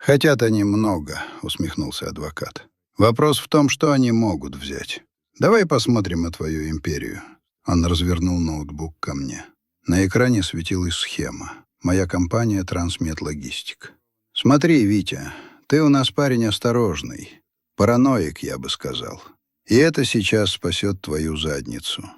«Хотят они много», — усмехнулся адвокат. «Вопрос в том, что они могут взять. Давай посмотрим на твою империю». Он развернул ноутбук ко мне. На экране светилась схема. Моя компания «Трансмет Логистик». «Смотри, Витя, ты у нас парень осторожный. Параноик, я бы сказал. И это сейчас спасет твою задницу.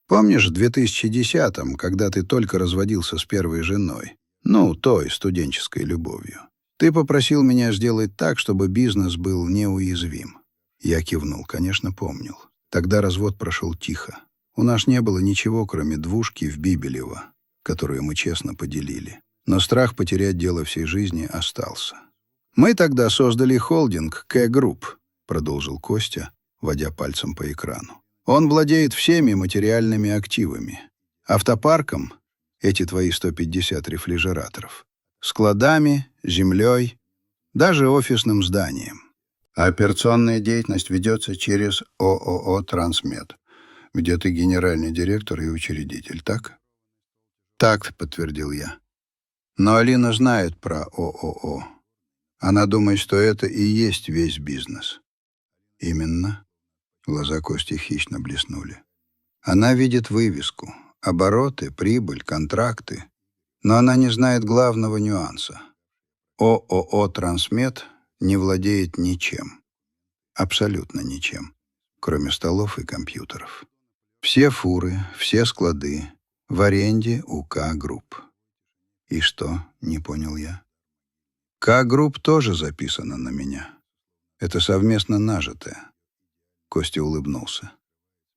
Помнишь, в 2010-м, когда ты только разводился с первой женой? Ну, той студенческой любовью. Ты попросил меня сделать так, чтобы бизнес был неуязвим». Я кивнул, конечно, помнил. Тогда развод прошел тихо. У нас не было ничего, кроме двушки в Бибелево, которую мы честно поделили. Но страх потерять дело всей жизни остался. «Мы тогда создали холдинг К-Групп», — продолжил Костя, водя пальцем по экрану. «Он владеет всеми материальными активами. Автопарком, эти твои 150 рефрижераторов, складами, землей, даже офисным зданием. А операционная деятельность ведется через ООО «Трансмет», где ты генеральный директор и учредитель, так?» «Так», — подтвердил я. «Но Алина знает про ООО. Она думает, что это и есть весь бизнес». «Именно». Глаза Кости хищно блеснули. «Она видит вывеску, обороты, прибыль, контракты, но она не знает главного нюанса. ООО «Трансмет» не владеет ничем. Абсолютно ничем, кроме столов и компьютеров. Все фуры, все склады в аренде у К-Групп». «И что?» — не понял я. «К-Групп тоже записана на меня. Это совместно нажитое». Костя улыбнулся.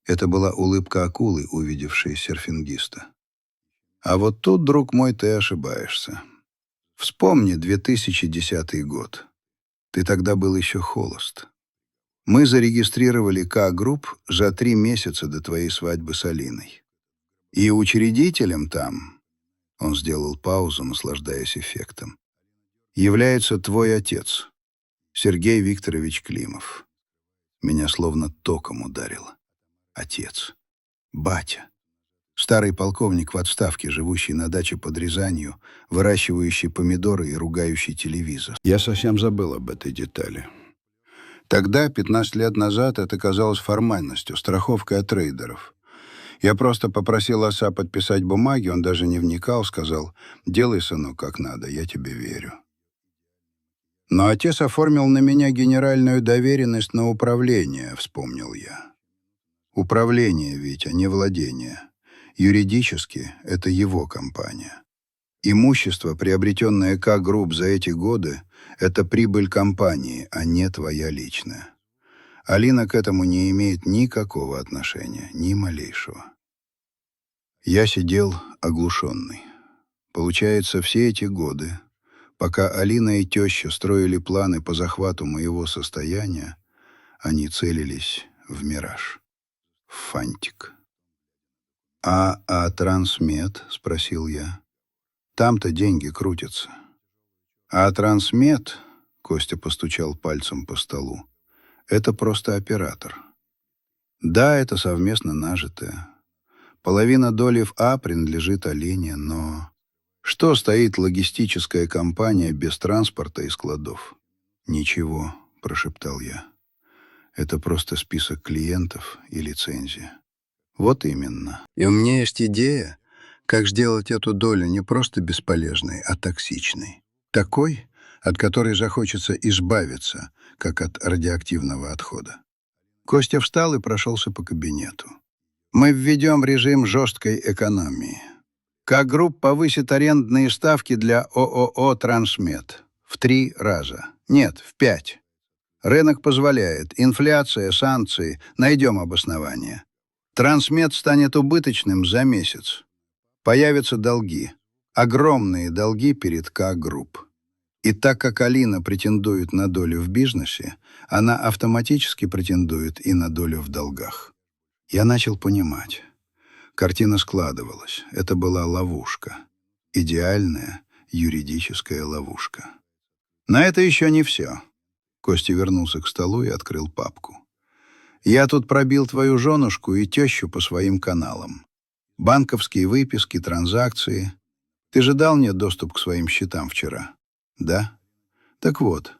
Это была улыбка акулы, увидевшей серфингиста. «А вот тут, друг мой, ты ошибаешься. Вспомни 2010 год. Ты тогда был еще холост. Мы зарегистрировали К-Групп за 3 месяца до твоей свадьбы с Алиной. И учредителем там, он сделал паузу, наслаждаясь эффектом, является твой отец, Сергей Викторович Климов». Меня словно током ударило. Отец. Батя. Старый полковник в отставке, живущий на даче под Рязанью, выращивающий помидоры и ругающий телевизор. Я совсем забыл об этой детали. Тогда, 15 лет назад, это казалось формальностью, страховкой от трейдеров. Я просто попросил отца подписать бумаги, он даже не вникал, сказал: «Делай, сынок, как надо, я тебе верю». Но отец оформил на меня генеральную доверенность на управление, вспомнил я. Управление, Витя, не владение. Юридически это его компания. Имущество, приобретенное К-Групп за эти годы, это прибыль компании, а не твоя личная. Алина к этому не имеет никакого отношения, ни малейшего. Я сидел оглушенный. Получается, все эти годы, пока Алина и теща строили планы по захвату моего состояния, они целились в мираж, в фантик. «А Трансмет?» — спросил я. «Там-то деньги крутятся». «А Трансмет?» — Костя постучал пальцем по столу. «Это просто оператор. Да, это совместно нажитое. Половина доли в А принадлежит Алине, но... Что стоит логистическая компания без транспорта и складов?» «Ничего», — прошептал я. «Это просто список клиентов и лицензия». «Вот именно. И у меня есть идея, как сделать эту долю не просто бесполезной, а токсичной. Такой, от которой захочется избавиться, как от радиоактивного отхода». Костя встал и прошелся по кабинету. «Мы введем режим жесткой экономии. К-Групп повысит арендные ставки для ООО «Трансмет» в 3 раза. Нет, в 5. Рынок позволяет. Инфляция, санкции. Найдем обоснование. Трансмет станет убыточным за месяц. Появятся долги. Огромные долги перед К-Групп. И так как Алина претендует на долю в бизнесе, она автоматически претендует и на долю в долгах». Я начал понимать. Картина складывалась. Это была ловушка. Идеальная юридическая ловушка. На это еще не все. Костя вернулся к столу и открыл папку. «Я тут пробил твою женушку и тещу по своим каналам. Банковские выписки, транзакции. Ты же дал мне доступ к своим счетам вчера?» «Да». Так вот,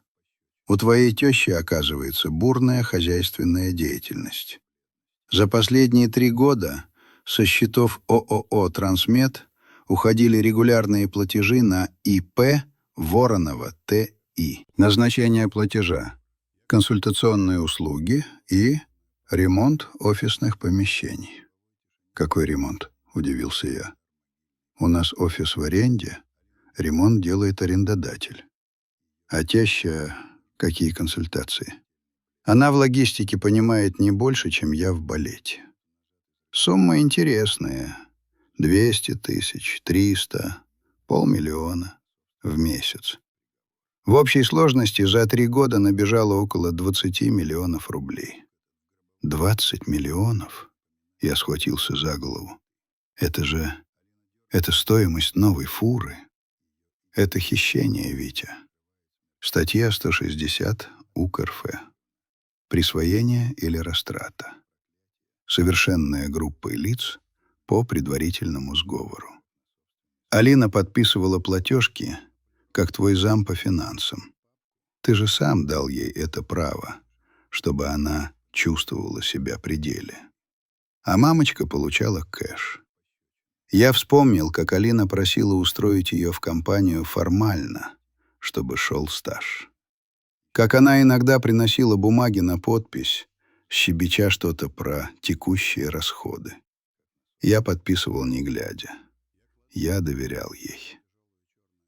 у твоей тещи, оказывается, бурная хозяйственная деятельность. За последние 3 года со счетов ООО «Трансмет» уходили регулярные платежи на ИП Воронова Т.И. Назначение платежа: консультационные услуги и ремонт офисных помещений. «Какой ремонт?» — удивился я. «У нас офис в аренде, ремонт делает арендодатель. А теща какие консультации? Она в логистике понимает не больше, чем я в балете. Сумма интересная. 200 тысяч, 300, 500 000 в месяц. В общей сложности за 3 года набежало около 20 миллионов рублей. 20 миллионов? Я схватился за голову. Это стоимость новой фуры. Это хищение, Витя. Статья 160 УК РФ. Присвоение или растрата. Совершенная группой лиц по предварительному сговору. Алина подписывала платежки, как твой зам по финансам. Ты же сам дал ей это право, чтобы она чувствовала себя при деле. А мамочка получала кэш. Я вспомнил, как Алина просила устроить ее в компанию формально, чтобы шел стаж. Как она иногда приносила бумаги на подпись, щебеча что-то про текущие расходы. Я подписывал не глядя. Я доверял ей.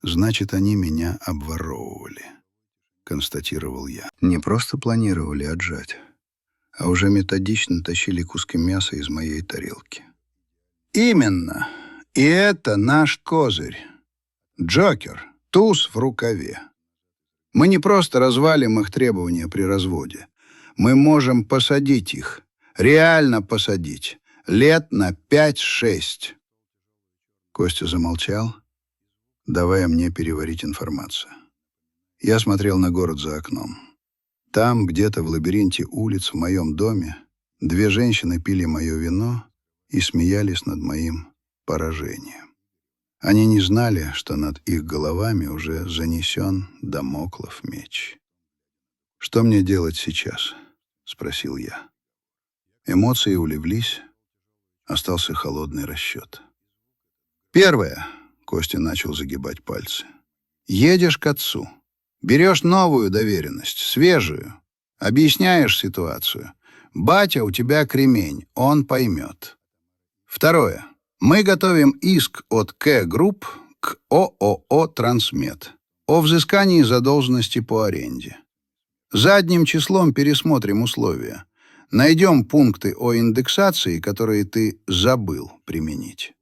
«Значит, они меня обворовывали», — констатировал я. Не просто планировали отжать, а уже методично тащили куски мяса из моей тарелки. Именно. И это наш козырь. Джокер, туз в рукаве. Мы не просто развалим их требования при разводе. Мы можем посадить их, реально посадить, лет на 5-6. Костя замолчал, давая мне переварить информацию. Я смотрел на город за окном. Там, где-то в лабиринте улиц в моем доме, 2 женщины пили мое вино и смеялись над моим поражением. Они не знали, что над их головами уже занесен дамоклов меч. «Что мне делать сейчас?» — спросил я. Эмоции улеглись, остался холодный расчет. «Первое», — Костя начал загибать пальцы, — «едешь к отцу, берешь новую доверенность, свежую, объясняешь ситуацию. Батя у тебя кремень, он поймет. Второе. Мы готовим иск от К-групп к ООО «Трансмет» о взыскании задолженности по аренде. Задним числом пересмотрим условия. Найдем пункты о индексации, которые ты забыл применить.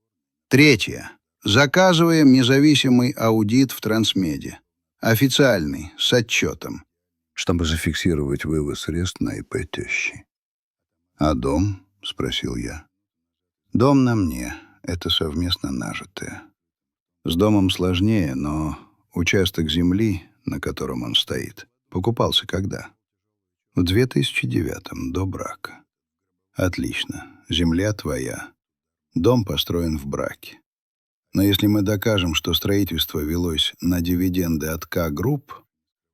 Третье. Заказываем независимый аудит в Трансмеде. Официальный, с отчетом. Чтобы зафиксировать вывод средств на ИП тещи. «А дом?» — спросил я. «Дом на мне. Это совместно нажитое. С домом сложнее, но участок земли, на котором он стоит, покупался когда? В 2009-м, до брака. Отлично. Земля твоя. Дом построен в браке. Но если мы докажем, что строительство велось на дивиденды от К-групп,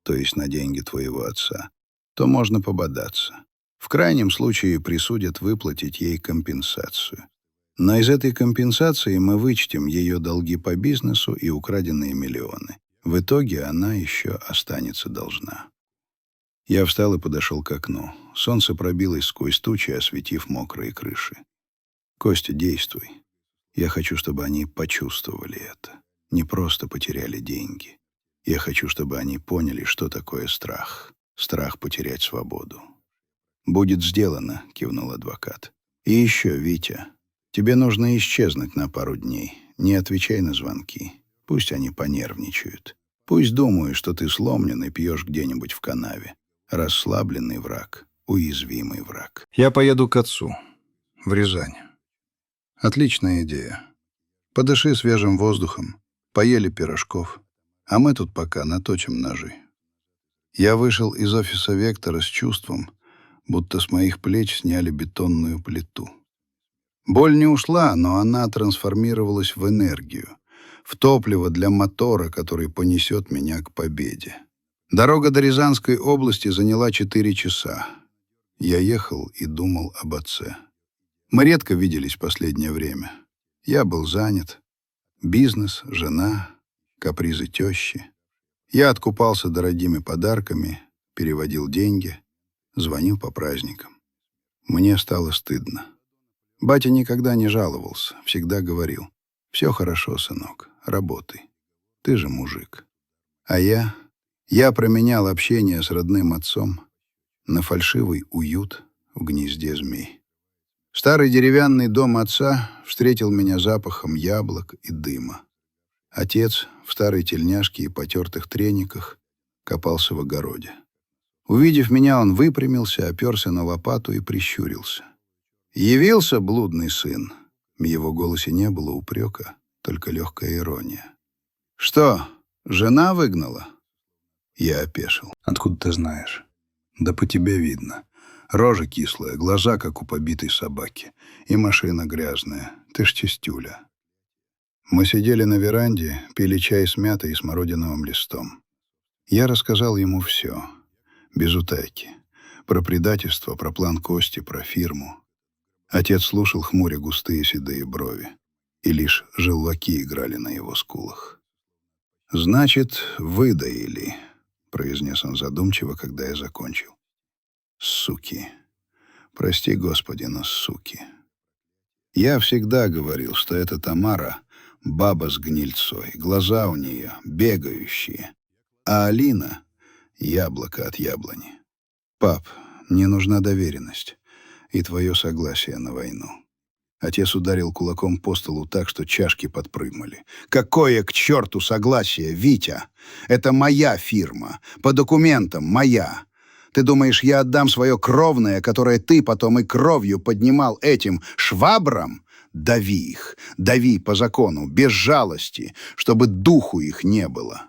то есть на деньги твоего отца, то можно пободаться. В крайнем случае присудят выплатить ей компенсацию. Но из этой компенсации мы вычтем ее долги по бизнесу и украденные миллионы. В итоге она еще останется должна». Я встал и подошел к окну. Солнце пробилось сквозь тучи, осветив мокрые крыши. «Костя, действуй. Я хочу, чтобы они почувствовали это. Не просто потеряли деньги. Я хочу, чтобы они поняли, что такое страх. Страх потерять свободу». «Будет сделано», — кивнул адвокат. «И еще, Витя, тебе нужно исчезнуть на пару дней. Не отвечай на звонки. Пусть они понервничают. Пусть думают, что ты сломлен и пьешь где-нибудь в канаве. Расслабленный враг, уязвимый враг». «Я поеду к отцу. В Рязань». «Отличная идея. Подыши свежим воздухом, поели пирожков, а мы тут пока наточим ножи». Я вышел из офиса «Вектора» с чувством, будто с моих плеч сняли бетонную плиту. Боль не ушла, но она трансформировалась в энергию, в топливо для мотора, который понесет меня к победе. Дорога до Рязанской области заняла 4 часа. Я ехал и думал об отце. Мы редко виделись в последнее время. Я был занят. Бизнес, жена, капризы тещи. Я откупался дорогими подарками, переводил деньги, звонил по праздникам. Мне стало стыдно. Батя никогда не жаловался, всегда говорил: «Все хорошо, сынок, работай. Ты же мужик». А я променял общение с родным отцом на фальшивый уют в гнезде змей. Старый деревянный дом отца встретил меня запахом яблок и дыма. Отец в старой тельняшке и потертых трениках копался в огороде. Увидев меня, он выпрямился, оперся на лопату и прищурился. «Явился блудный сын?» В его голосе не было упрека, только легкая ирония. «Что, жена выгнала?» Я опешил. «Откуда ты знаешь?» «Да по тебе видно. Рожа кислая, глаза, как у побитой собаки. И машина грязная. Ты ж чистюля». Мы сидели на веранде, пили чай с мятой и смородиновым листом. Я рассказал ему все, без утайки. Про предательство, про план Кости, про фирму. Отец слушал, хмуря густые седые брови, и лишь желваки играли на его скулах. «Значит, выдаили», — произнес он задумчиво, когда я закончил. «Суки. Прости, Господи, но суки. Я всегда говорил, что эта Тамара — баба с гнильцой, глаза у нее бегающие, а Алина — яблоко от яблони. Пап, мне нужна доверенность и твое согласие на войну». Отец ударил кулаком по столу так, что чашки подпрыгнули. «Какое к черту согласие, Витя? Это моя фирма, по документам моя. Ты думаешь, я отдам свое кровное, которое ты потом и кровью поднимал этим швабрам? Дави их, дави по закону, без жалости, чтобы духу их не было».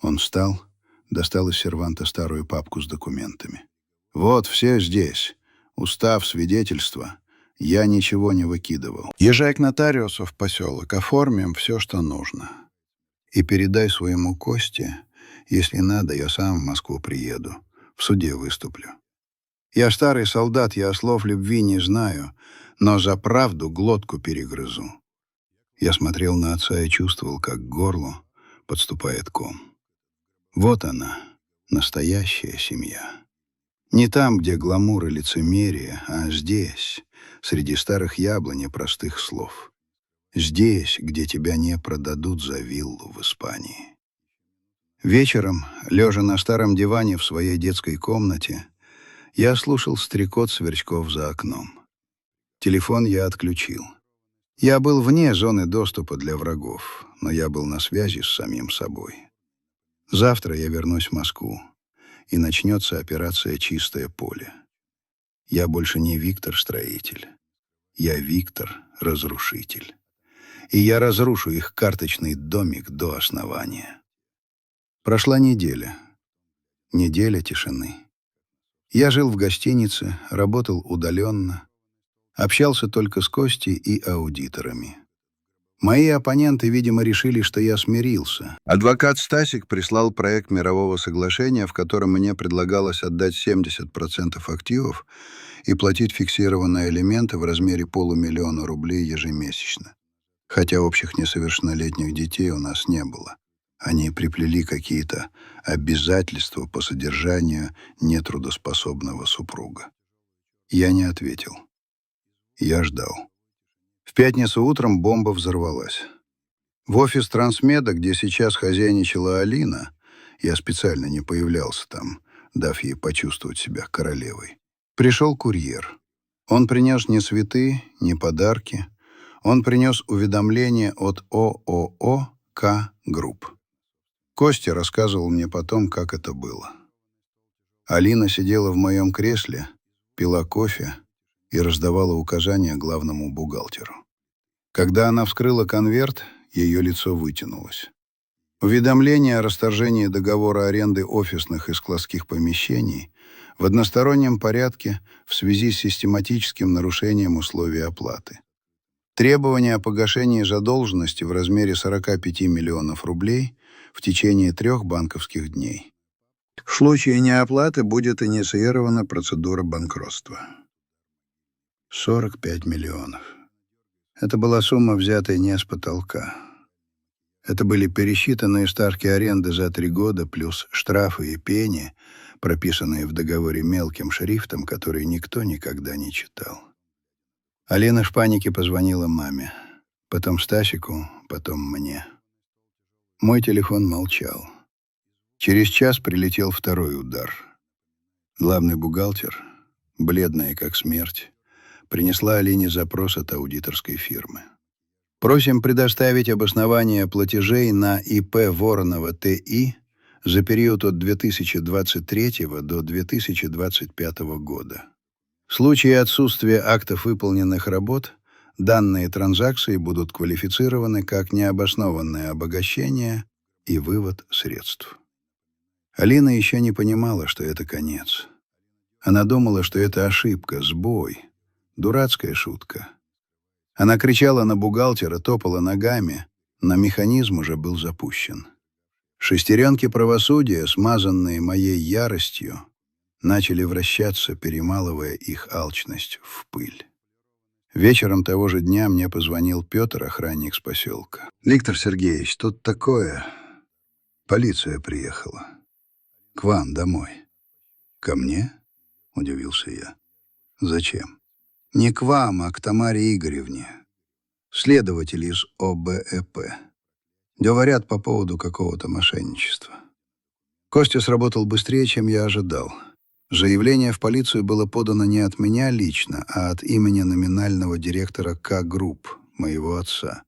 Он встал, достал из серванта старую папку с документами. «Вот все здесь. Устав, свидетельство. Я ничего не выкидывал. Езжай к нотариусу в поселок, оформим все, что нужно. И передай своему Косте, если надо, я сам в Москву приеду, в суде выступлю. Я старый солдат, я слов любви не знаю, но за правду глотку перегрызу». Я смотрел на отца и чувствовал, как к горлу подступает ком. Вот она, настоящая семья. Не там, где гламур и лицемерие, а здесь, среди старых яблонь и простых слов. Здесь, где тебя не продадут за виллу в Испании. Вечером, лежа на старом диване в своей детской комнате, я слушал стрекот сверчков за окном. Телефон я отключил. Я был вне зоны доступа для врагов, но я был на связи с самим собой. Завтра я вернусь в Москву, и начнется операция «Чистое поле». Я больше не Виктор-строитель. Я Виктор-разрушитель. И я разрушу их карточный домик до основания. Прошла неделя. Неделя тишины. Я жил в гостинице, работал удаленно, общался только с Костей и аудиторами. Мои оппоненты, видимо, решили, что я смирился. Адвокат Стасик прислал проект мирового соглашения, в котором мне предлагалось отдать 70% активов и платить фиксированные элементы в размере $500 000 рублей ежемесячно. Хотя общих несовершеннолетних детей у нас не было. Они приплели какие-то обязательства по содержанию нетрудоспособного супруга. Я не ответил. Я ждал. В пятницу утром бомба взорвалась. В офис Трансмеда, где сейчас хозяйничала Алина, я специально не появлялся там, дав ей почувствовать себя королевой, пришел курьер. Он принес не цветы, не подарки. Он принес уведомление от ООО «К Групп». Костя рассказывал мне потом, как это было. Алина сидела в моем кресле, пила кофе и раздавала указания главному бухгалтеру. Когда она вскрыла конверт, ее лицо вытянулось. Уведомление о расторжении договора аренды офисных и складских помещений в одностороннем порядке в связи с систематическим нарушением условий оплаты. Требование о погашении задолженности в размере 45 миллионов рублей в течение 3 банковских дней. В случае неоплаты будет инициирована процедура банкротства. 45 миллионов. Это была сумма, взятая не с потолка. Это были пересчитанные ставки аренды за 3 года, плюс штрафы и пени, прописанные в договоре мелким шрифтом, который никто никогда не читал. Алина в панике позвонила маме. Потом Стасику, потом мне. Мой телефон молчал. Через час прилетел второй удар. Главный бухгалтер, бледная как смерть, принесла Алине запрос от аудиторской фирмы. Просим предоставить обоснование платежей на ИП Воронова ТИ за период от 2023 до 2025 года. В случае отсутствия актов выполненных работ данные транзакции будут квалифицированы как необоснованное обогащение и вывод средств. Алина еще не понимала, что это конец. Она думала, что это ошибка, сбой, дурацкая шутка. Она кричала на бухгалтера, топала ногами, но механизм уже был запущен. Шестеренки правосудия, смазанные моей яростью, начали вращаться, перемалывая их алчность в пыль. Вечером того же дня мне позвонил Петр, охранник с поселка. «Виктор Сергеевич, тут такое. Полиция приехала. К вам домой». «Ко мне?» — удивился я. «Зачем?» «Не к вам, а к Тамаре Игоревне. Следователь из ОБЭП. Говорят по поводу какого-то мошенничества». Костя сработал быстрее, чем я ожидал. Заявление в полицию было подано не от меня лично, а от имени номинального директора К-групп, моего отца,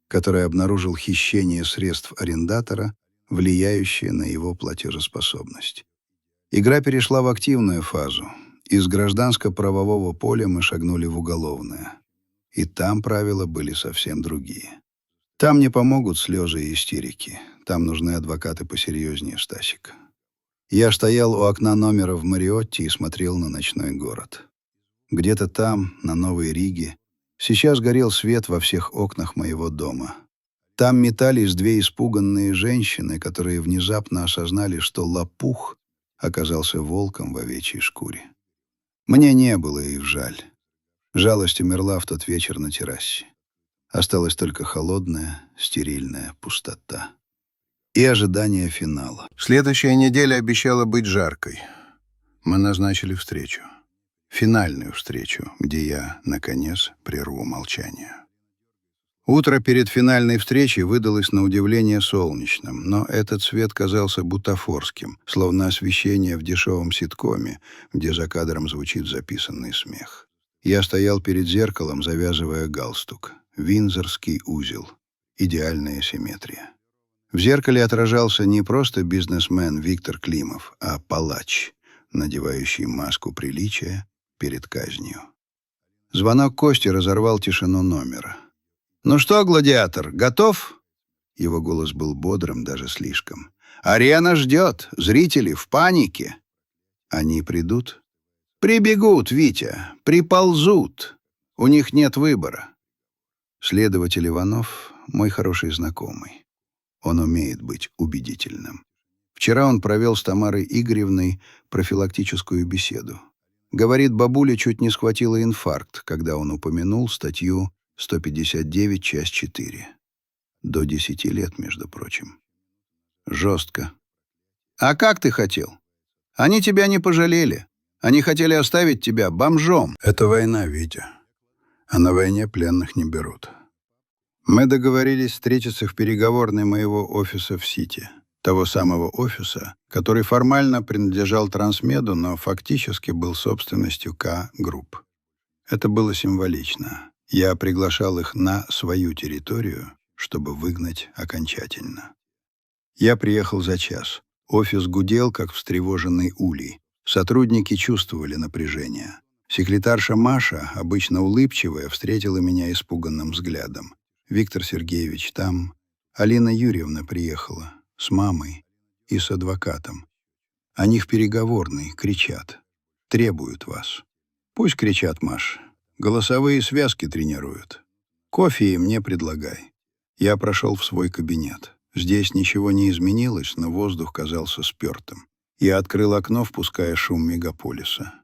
который обнаружил хищение средств арендатора, влияющее на его платежеспособность. Игра перешла в активную фазу. Из гражданско-правового поля мы шагнули в уголовное. И там правила были совсем другие. Там не помогут слезы и истерики. Там нужны адвокаты посерьезнее Стасика. Я стоял у окна номера в Мариотте и смотрел на ночной город. Где-то там, на Новой Риге, сейчас горел свет во всех окнах моего дома. Там метались две испуганные женщины, которые внезапно осознали, что лопух оказался волком в овечьей шкуре. Мне не было их жаль. Жалость умерла в тот вечер на террасе. Осталась только холодная, стерильная пустота. И ожидание финала. Следующая неделя обещала быть жаркой. Мы назначили встречу. Финальную встречу, где я, наконец, прерву молчание. Утро перед финальной встречей выдалось на удивление солнечным, но этот свет казался бутафорским, словно освещение в дешевом ситкоме, где за кадром звучит записанный смех. Я стоял перед зеркалом, завязывая галстук. Виндзорский узел. Идеальная симметрия. В зеркале отражался не просто бизнесмен Виктор Климов, а палач, надевающий маску приличия перед казнью. Звонок Кости разорвал тишину номера. «Ну что, гладиатор, готов?» Его голос был бодрым, даже слишком. «Арена ждет, зрители в панике». «Они придут?» «Прибегут, Витя, приползут. У них нет выбора». Следователь Иванов — мой хороший знакомый. Он умеет быть убедительным. Вчера он провел с Тамарой Игоревной профилактическую беседу. Говорит, бабуля чуть не схватила инфаркт, когда он упомянул статью 159, часть 4. До 10 лет, между прочим. Жестко. «А как ты хотел? Они тебя не пожалели. Они хотели оставить тебя бомжом». «Это война, Витя. А на войне пленных не берут. Мы договорились встретиться в переговорной моего офиса в Сити. Того самого офиса, который формально принадлежал Трансмеду, но фактически был собственностью К-групп. Это было символично. Я приглашал их на свою территорию, чтобы выгнать окончательно. Я приехал за час. Офис гудел, как встревоженный улей. Сотрудники чувствовали напряжение. Секретарша Маша, обычно улыбчивая, встретила меня испуганным взглядом. «Виктор Сергеевич, там...» Алина Юрьевна приехала с мамой и с адвокатом. Они в переговорной, кричат. Требуют вас. Пусть кричат, Маш. Голосовые связки тренируют. Кофе им не предлагай. Я прошел в свой кабинет. Здесь ничего не изменилось, но воздух казался спёртым. Я открыл окно, впуская шум мегаполиса.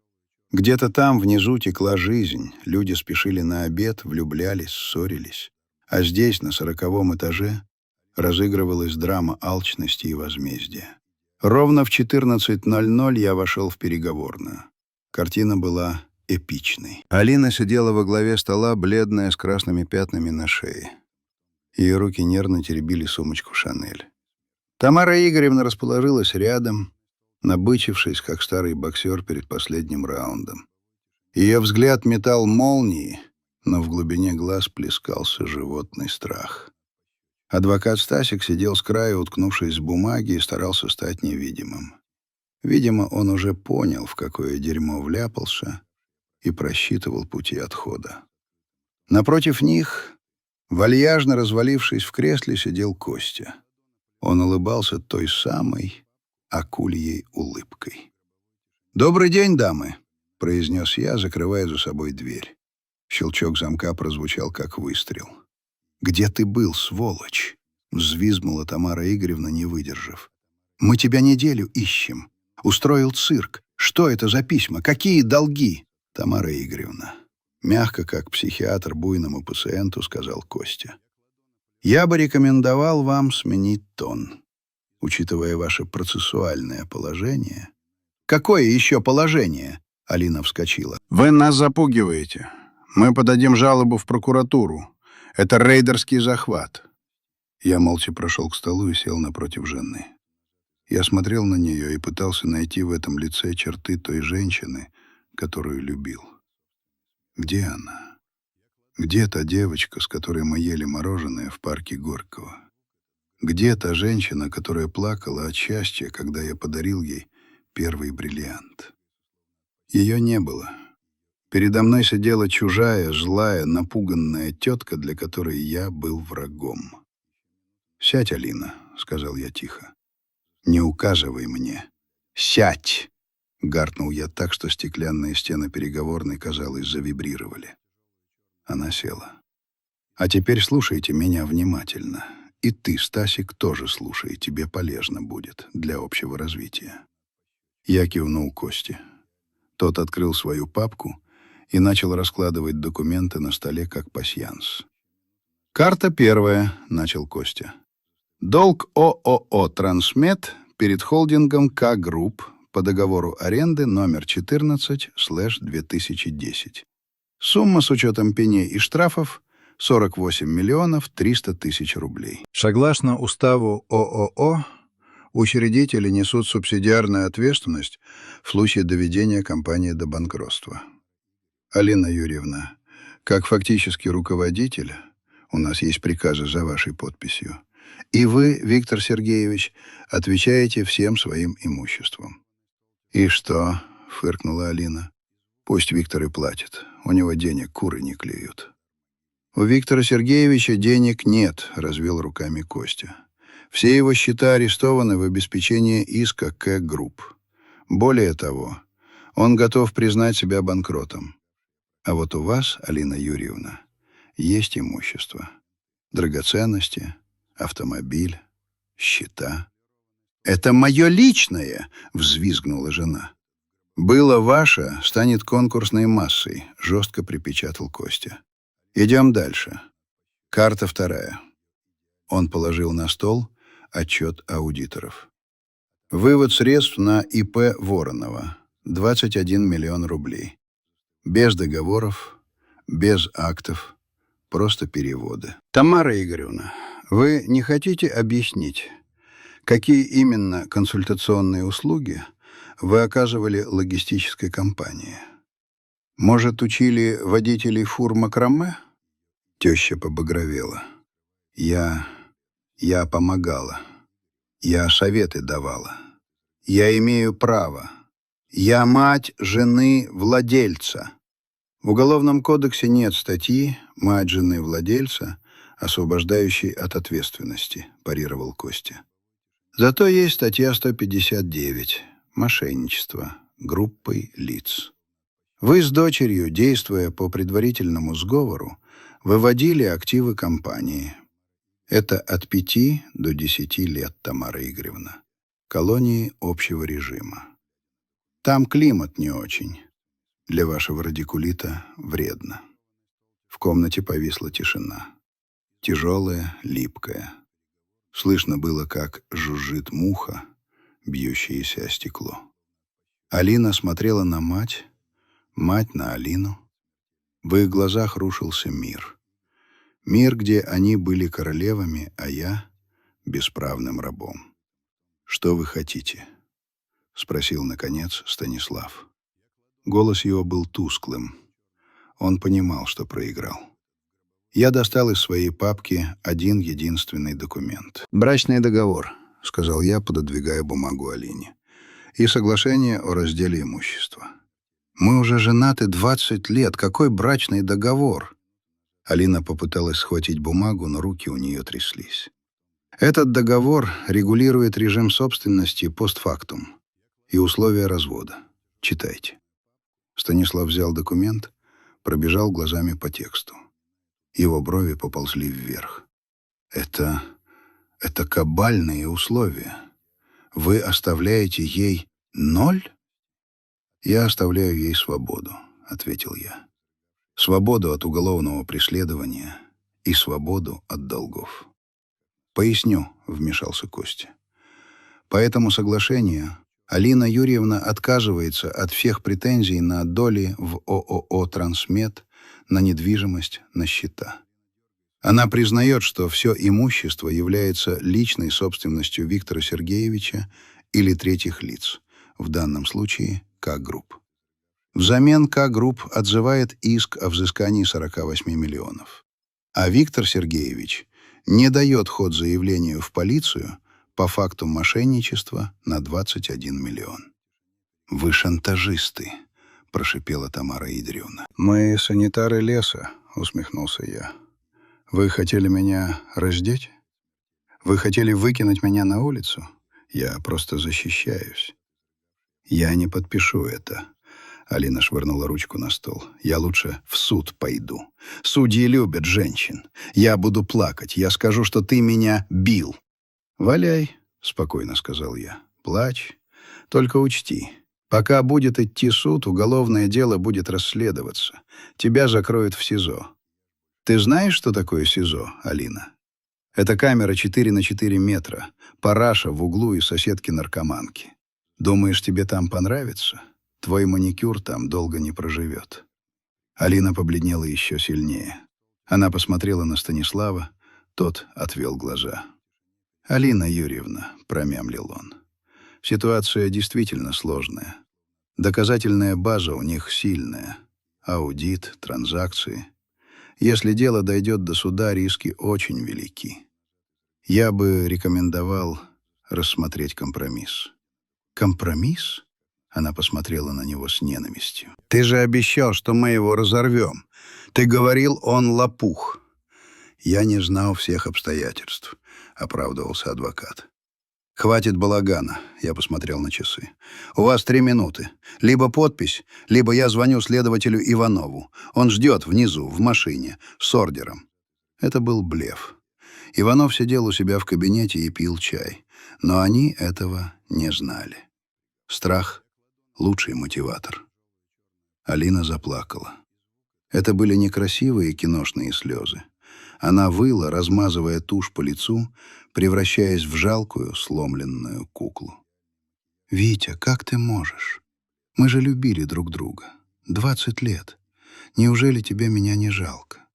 Где-то там внизу текла жизнь, люди спешили на обед, влюблялись, ссорились. А здесь, на 40-м этаже, разыгрывалась драма алчности и возмездия. Ровно в 14:00 я вошел в переговорную. Картина была эпичной. Алина сидела во главе стола, бледная, с красными пятнами на шее. Ее руки нервно теребили сумочку «Шанель». Тамара Игоревна расположилась рядом, набычившись, как старый боксер перед последним раундом. Ее взгляд метал молнии, но в глубине глаз плескался животный страх. Адвокат Стасик сидел с краю, уткнувшись в бумаги, и старался стать невидимым. Видимо, он уже понял, в какое дерьмо вляпался, и просчитывал пути отхода. Напротив них, вальяжно развалившись в кресле, сидел Костя. Он улыбался той самой акульей улыбкой. «Добрый день, дамы!» — произнес я, закрывая за собой дверь. Щелчок замка прозвучал, как выстрел. «Где ты был, сволочь?» — взвизгнула Тамара Игоревна, не выдержав. «Мы тебя неделю ищем. Устроил цирк. Что это за письма? Какие долги?» «Тамара Игоревна», — мягко, как психиатр буйному пациенту, сказал Костя. «Я бы рекомендовал вам сменить тон, учитывая ваше процессуальное положение». «Какое еще положение?» — Алина вскочила. «Вы нас запугиваете. Мы подадим жалобу в прокуратуру. Это рейдерский захват». Я молча прошел к столу и сел напротив жены. Я смотрел на нее и пытался найти в этом лице черты той женщины, которую любил. Где она? Где та девочка, с которой мы ели мороженое в парке Горького? Где та женщина, которая плакала от счастья, когда я подарил ей первый бриллиант? Ее не было. Передо мной сидела чужая, злая, напуганная тетка, для которой я был врагом. «Сядь, Алина», — сказал я тихо. «Не указывай мне. Сядь!» — гаркнул я так, что стеклянные стены переговорной, казалось, завибрировали. Она села. «А теперь слушайте меня внимательно. И ты, Стасик, тоже слушай, тебе полезно будет для общего развития». Я кивнул Косте. Тот открыл свою папку и начал раскладывать документы на столе, как пасьянс. «Карта первая», — начал Костя. «Долг ООО «Трансмет» перед холдингом К-Групп по договору аренды номер 14/2010. Сумма с учетом пеней и штрафов — 48 300 000 рублей. Согласно уставу ООО, учредители несут субсидиарную ответственность в случае доведения компании до банкротства. Алина Юрьевна, как фактический руководитель, у нас есть приказы за вашей подписью, и вы, Виктор Сергеевич, отвечаете всем своим имуществом. «И что?» — фыркнула Алина. «Пусть Виктор и платит. У него денег куры не клюют». «У Виктора Сергеевича денег нет», — развел руками Костя. «Все его счета арестованы в обеспечении иска К-Групп. Более того, он готов признать себя банкротом. А вот у вас, Алина Юрьевна, есть имущество. Драгоценности, автомобиль, счета». «Это мое личное!» — взвизгнула жена. «Было ваше, станет конкурсной массой», — жестко припечатал Костя. «Идем дальше. Карта вторая». Он положил на стол отчет аудиторов. Вывод средств на ИП Воронова — 21 миллион рублей. Без договоров, без актов, просто переводы. «Тамара Игоревна, вы не хотите объяснить, какие именно консультационные услуги вы оказывали логистической компании? Может, учили водителей фур макраме?» Теща побагровела. Я помогала. Я советы давала. Я имею право. Я мать жены владельца. В Уголовном кодексе нет статьи «Мать жены владельца», освобождающей от ответственности, парировал Костя. Зато есть статья 159 «Мошенничество группой лиц». Вы с дочерью, действуя по предварительному сговору, выводили активы компании. Это от 5 до 10 лет, Тамара Игоревна. Колонии общего режима. Там климат не очень. Для вашего радикулита вредно. В комнате повисла тишина. Тяжелая, липкая. Слышно было, как жужжит муха, бьющаяся о стекло. Алина смотрела на мать, мать на Алину. В их глазах рушился мир. Мир, где они были королевами, а я — бесправным рабом. «Что вы хотите?» — спросил, наконец, Станислав. Голос его был тусклым. Он понимал, что проиграл. Я достал из своей папки один единственный документ. «Брачный договор», — сказал я, пододвигая бумагу Алине. «И соглашение о разделе имущества». «Мы уже женаты 20 лет. Какой брачный договор?» Алина попыталась схватить бумагу, но руки у нее тряслись. «Этот договор регулирует режим собственности постфактум и условия развода. Читайте». Станислав взял документ, пробежал глазами по тексту. Его брови поползли вверх. Это кабальные условия. Вы оставляете ей 0? Я оставляю ей свободу, ответил я. Свободу от уголовного преследования и свободу от долгов. Поясню, вмешался Костя. По этому соглашению Алина Юрьевна отказывается от всех претензий на доли в ООО «Трансмет», на недвижимость, на счета. Она признает, что все имущество является личной собственностью Виктора Сергеевича или третьих лиц, в данном случае К-групп. Взамен К-групп отзывает иск о взыскании 48 миллионов. А Виктор Сергеевич не дает ход заявлению в полицию по факту мошенничества на 21 миллион. «Вы шантажисты», — прошипела Тамара Игоревна. «Мы санитары леса», — усмехнулся я. «Вы хотели меня раздеть? Вы хотели выкинуть меня на улицу? Я просто защищаюсь». «Я не подпишу это», — Алина швырнула ручку на стол. «Я лучше в суд пойду. Судьи любят женщин. Я буду плакать. Я скажу, что ты меня бил». «Валяй», — спокойно сказал я. «Плачь. Только учти, пока будет идти суд, уголовное дело будет расследоваться. Тебя закроют в СИЗО. Ты знаешь, что такое СИЗО, Алина? Это камера 4 на 4 метра, параша в углу и соседки-наркоманки. Думаешь, тебе там понравится? Твой маникюр там долго не проживет». Алина побледнела еще сильнее. Она посмотрела на Станислава, тот отвел глаза. «Алина Юрьевна», — промямлил он, — «ситуация действительно сложная. Доказательная база у них сильная. Аудит, транзакции. Если дело дойдет до суда, риски очень велики. Я бы рекомендовал рассмотреть компромисс». «Компромисс?» — она посмотрела на него с ненавистью. «Ты же обещал, что мы его разорвем. Ты говорил, он лопух». «Я не знал всех обстоятельств», — оправдывался адвокат. «Хватит балагана», — я посмотрел на часы. «У вас 3 минуты. Либо подпись, либо я звоню следователю Иванову. Он ждет внизу, в машине, с ордером». Это был блеф. Иванов сидел у себя в кабинете и пил чай. Но они этого не знали. Страх — лучший мотиватор. Алина заплакала. Это были некрасивые киношные слезы. Она выла, размазывая тушь по лицу, превращаясь в жалкую, сломленную куклу. «Витя, как ты можешь? Мы же любили друг друга. 20 лет. Неужели тебе меня не жалко?»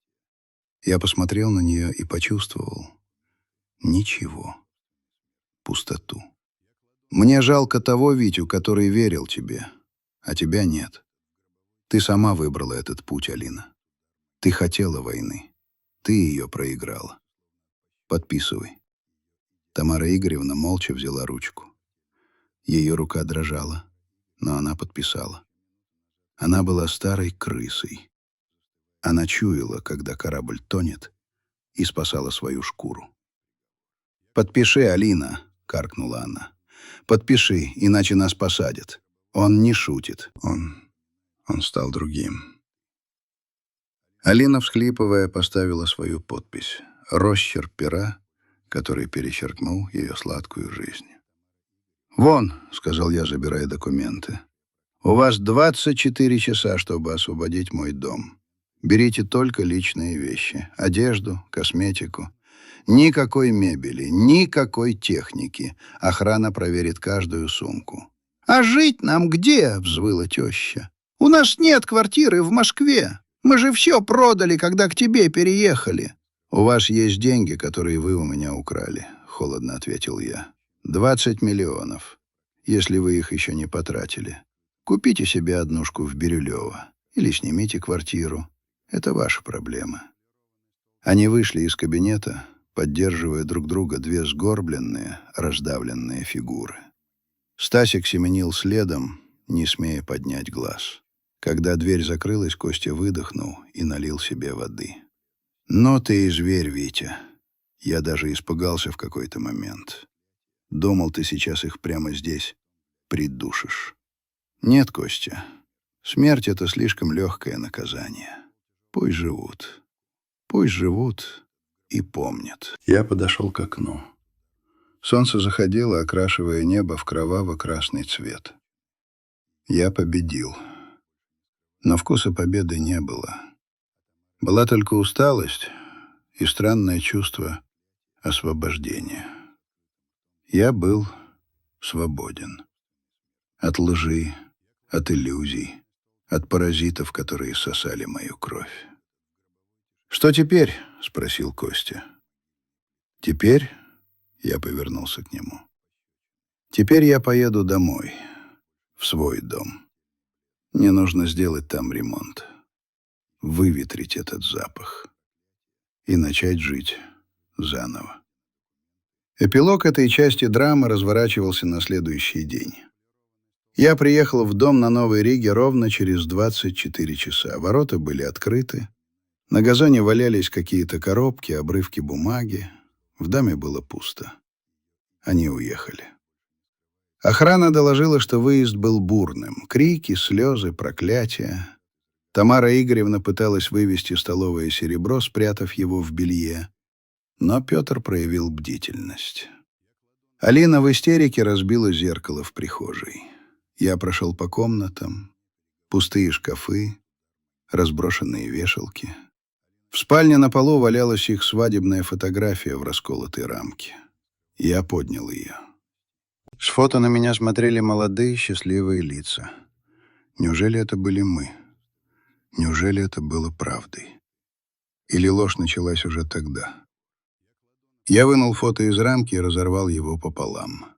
Я посмотрел на нее и почувствовал ничего. Пустоту. «Мне жалко того Витю, который верил тебе, а тебя нет. Ты сама выбрала этот путь, Алина. Ты хотела войны. Ты ее проиграла. Подписывай». Тамара Игоревна молча взяла ручку. Ее рука дрожала, но она подписала. Она была старой крысой. Она чуяла, когда корабль тонет, и спасала свою шкуру. «Подпиши, Алина», — каркнула она. «Подпиши, иначе нас посадят. Он не шутит. Он стал другим». Алина, всхлипывая, поставила свою подпись. Росчерк пера, который перечеркнул ее сладкую жизнь. «Вон», — сказал я, забирая документы, — «у вас 24 часа, чтобы освободить мой дом. Берите только личные вещи, одежду, косметику. Никакой мебели, никакой техники. Охрана проверит каждую сумку». «А жить нам где?» — взвыла теща. «У нас нет квартиры в Москве. Мы же все продали, когда к тебе переехали». «У вас есть деньги, которые вы у меня украли», — холодно ответил я. 20 миллионов, если вы их еще не потратили. Купите себе однушку в Бирюлево или снимите квартиру. Это ваша проблема». Они вышли из кабинета, поддерживая друг друга две сгорбленные, раздавленные фигуры. Стасик семенил следом, не смея поднять глаз. Когда дверь закрылась, Костя выдохнул и налил себе воды. «Но ты и зверь, Витя». Я даже испугался в какой-то момент. Думал, ты сейчас их прямо здесь придушишь. Нет, Костя, смерть — это слишком легкое наказание. Пусть живут. Пусть живут и помнят. Я подошел к окну. Солнце заходило, окрашивая небо в кроваво-красный цвет. Я победил. Но вкуса победы не было. Была только усталость и странное чувство освобождения. Я был свободен. От лжи, от иллюзий, от паразитов, которые сосали мою кровь. «Что теперь?» — спросил Костя. «Теперь?» — я повернулся к нему. «Теперь я поеду домой, в свой дом. Мне нужно сделать там ремонт, выветрить этот запах и начать жить заново». Эпилог этой части драмы разворачивался на следующий день. Я приехал в дом на Новой Риге ровно через 24 часа. Ворота были открыты. На газоне валялись какие-то коробки, обрывки бумаги. В доме было пусто. Они уехали. Охрана доложила, что выезд был бурным. Крики, слезы, проклятия. Тамара Игоревна пыталась вывести столовое серебро, спрятав его в белье. Но Петр проявил бдительность. Алина в истерике разбила зеркало в прихожей. Я прошел по комнатам. Пустые шкафы, разброшенные вешалки. В спальне на полу валялась их свадебная фотография в расколотой рамке. Я поднял ее. С фото на меня смотрели молодые счастливые лица. Неужели это были мы? Неужели это было правдой? Или ложь началась уже тогда? Я вынул фото из рамки и разорвал его пополам.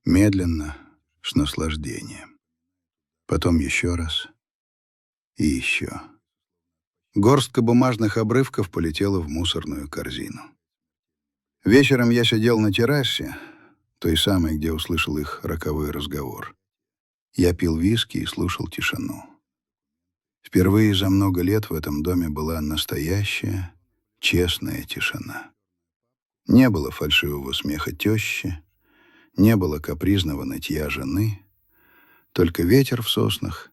Медленно, с наслаждением. Потом еще раз и еще. Горстка бумажных обрывков полетела в мусорную корзину. Вечером я сидел на террасе, той самой, где услышал их роковой разговор. Я пил виски и слушал тишину. Впервые за много лет в этом доме была настоящая, честная тишина. Не было фальшивого смеха тещи, не было капризного нытья жены, только ветер в соснах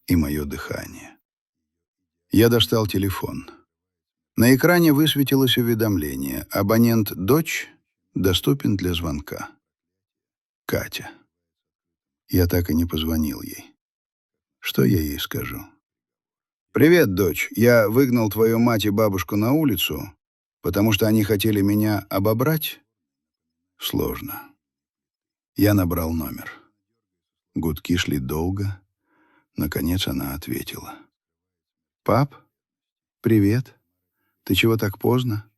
и мое дыхание. Я достал телефон. На экране высветилось уведомление: абонент «Дочь» доступен для звонка. Катя. Я так и не позвонил ей. Что я ей скажу? «Привет, дочь. Я выгнал твою мать и бабушку на улицу, потому что они хотели меня обобрать?» Сложно. Я набрал номер. Гудки шли долго. Наконец она ответила. «Пап, привет. Ты чего так поздно?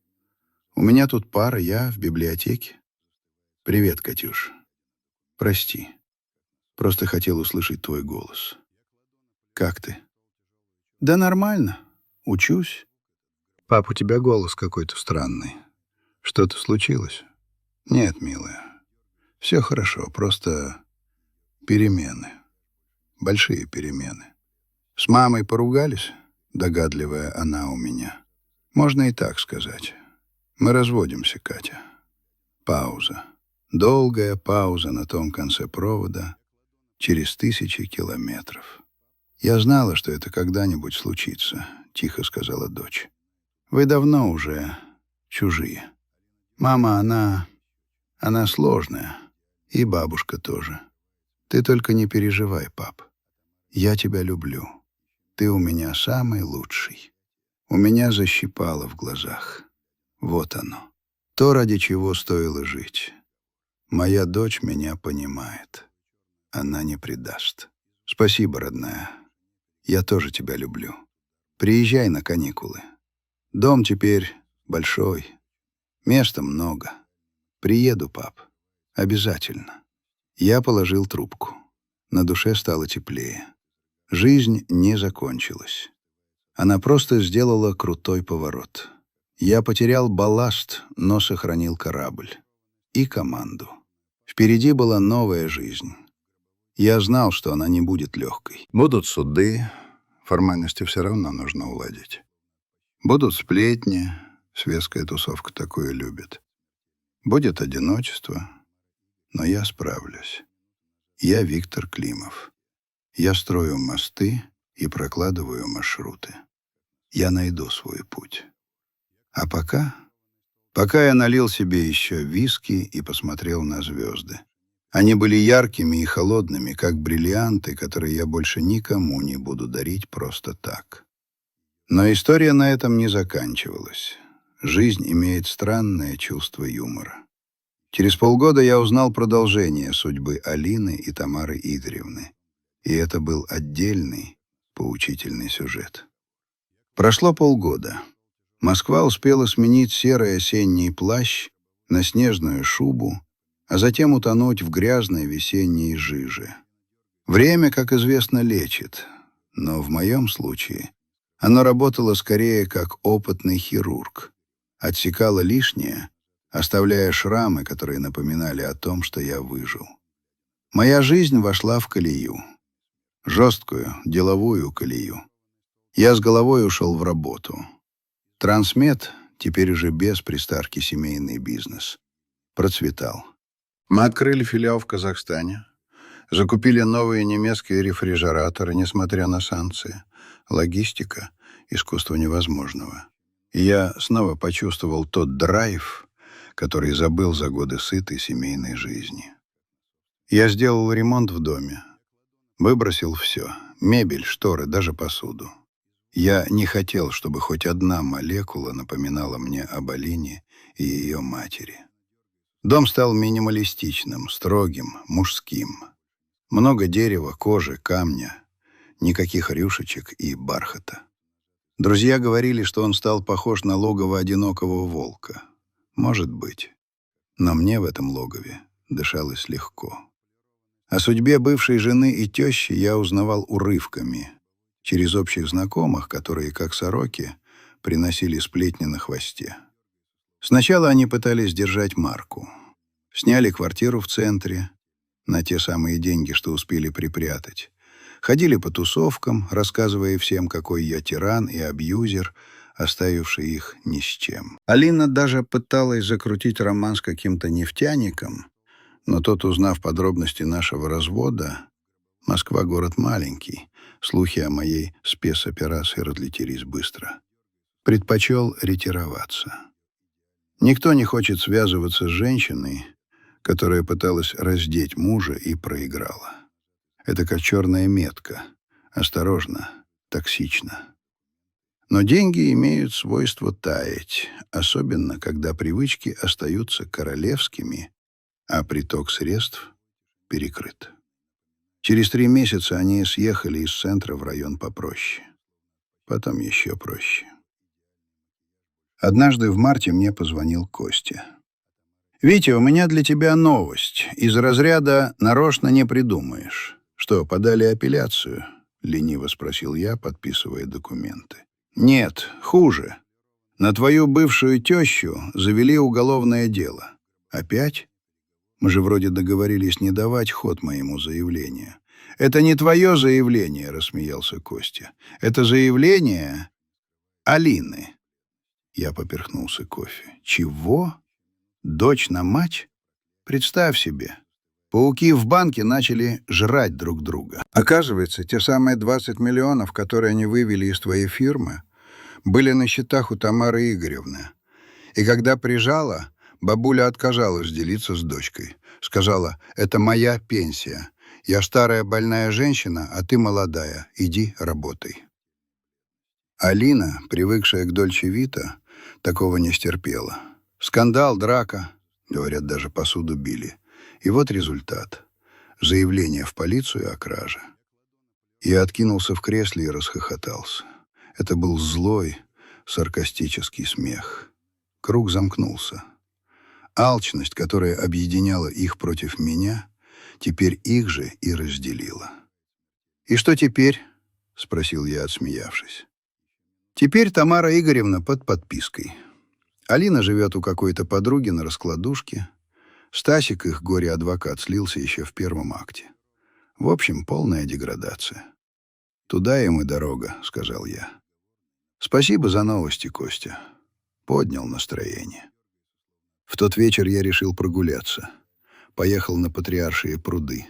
У меня тут пара, я в библиотеке». «Привет, Катюш. Прости. Просто хотел услышать твой голос. Как ты?» «Да нормально. Учусь». «Пап, у тебя голос какой-то странный. Что-то случилось?» «Нет, милая. Все хорошо, просто перемены. Большие перемены. С мамой поругались?» Догадливая она у меня. «Можно и так сказать. Мы разводимся, Катя». Пауза. Долгая пауза на том конце провода, через 1000 километров. «Я знала, что это когда-нибудь случится», — тихо сказала дочь. «Вы давно уже чужие. Мама, она сложная. И бабушка тоже. Ты только не переживай, пап. Я тебя люблю. Ты у меня самый лучший. У меня защипало в глазах. Вот оно. То, ради чего стоило жить. Моя дочь меня понимает. Она не предаст. Спасибо, родная. Я тоже тебя люблю. Приезжай на каникулы. Дом теперь большой. Места много. Приеду, пап. Обязательно. Я положил трубку. На душе стало теплее. Жизнь не закончилась. Она просто сделала крутой поворот. Я потерял балласт, но сохранил корабль. И команду. Впереди была новая жизнь. Я знал, что она не будет легкой. Будут суды, формальности все равно нужно уладить. Будут сплетни, светская тусовка такое любит. Будет одиночество, но я справлюсь. Я Виктор Климов. Я строю мосты и прокладываю маршруты. Я найду свой путь. А пока я налил себе еще виски и посмотрел на звезды. Они были яркими и холодными, как бриллианты, которые я больше никому не буду дарить просто так. Но история на этом не заканчивалась. Жизнь имеет странное чувство юмора. Через полгода я узнал продолжение судьбы Алины и Тамары Игоревны. И это был отдельный, поучительный сюжет. Прошло полгода. Москва успела сменить серый осенний плащ на снежную шубу, а затем утонуть в грязной весенней жиже. Время, как известно, лечит, но в моем случае оно работало скорее как опытный хирург. Отсекало лишнее, оставляя шрамы, которые напоминали о том, что я выжил. Моя жизнь вошла в колею. Жесткую, деловую колею. Я с головой ушел в работу. Трансмед, теперь уже без приставки семейный бизнес, процветал. Мы открыли филиал в Казахстане. Закупили новые немецкие рефрижераторы, несмотря на санкции. Логистика — искусство невозможного. И я снова почувствовал тот драйв, который забыл за годы сытой семейной жизни. Я сделал ремонт в доме. Выбросил все — мебель, шторы, даже посуду. Я не хотел, чтобы хоть одна молекула напоминала мне об Алине и ее матери. Дом стал минималистичным, строгим, мужским. Много дерева, кожи, камня, никаких рюшечек и бархата. Друзья говорили, что он стал похож на логово одинокого волка. Может быть. Но мне в этом логове дышалось легко. О судьбе бывшей жены и тещи я узнавал урывками, через общих знакомых, которые, как сороки, приносили сплетни на хвосте. Сначала они пытались держать марку. Сняли квартиру в центре на те самые деньги, что успели припрятать. Ходили по тусовкам, рассказывая всем, какой я тиран и абьюзер, оставивший их ни с чем. Алина даже пыталась закрутить роман с каким-то нефтяником, но тот, узнав подробности нашего развода, Москва — город маленький, слухи о моей спецоперации разлетелись быстро, предпочел ретироваться. Никто не хочет связываться с женщиной, которая пыталась раздеть мужа и проиграла. Это как черная метка. Осторожно, токсично. Но деньги имеют свойство таять, особенно когда привычки остаются королевскими, а приток средств перекрыт. Через 3 месяца они съехали из центра в район попроще. Потом еще проще. Однажды в марте мне позвонил Костя. «Витя, у меня для тебя новость. Из разряда «нарочно не придумаешь». Что, подали апелляцию?» — лениво спросил я, подписывая документы. «Нет, хуже. На твою бывшую тещу завели уголовное дело. Опять? Мы же вроде договорились не давать ход моему заявлению». «Это не твое заявление», — рассмеялся Костя. «Это заявление Алины». Я поперхнулся кофе. «Чего? Дочь на мать? Представь себе. Пауки в банке начали жрать друг друга. Оказывается, те самые 20 миллионов, которые они вывели из твоей фирмы, были на счетах у Тамары Игоревны. И когда прижала, бабуля отказалась делиться с дочкой. Сказала: «Это моя пенсия. Я старая больная женщина, а ты молодая. Иди работай». Алина, привыкшая к Дольче Вита, такого не стерпела. Скандал, драка, говорят, даже посуду били. И вот результат. Заявление в полицию о краже. Я откинулся в кресле и расхохотался. Это был злой, саркастический смех. Круг замкнулся. Алчность, которая объединяла их против меня, теперь их же и разделила. «И что теперь?» — спросил я, отсмеявшись. «Теперь Тамара Игоревна под подпиской. Алина живет у какой-то подруги на раскладушке. Стасик, их горе-адвокат, слился еще в первом акте. В общем, полная деградация. Туда им и дорога», — сказал я. «Спасибо за новости, Костя. Поднял настроение». В тот вечер я решил прогуляться. Поехал на Патриаршие пруды.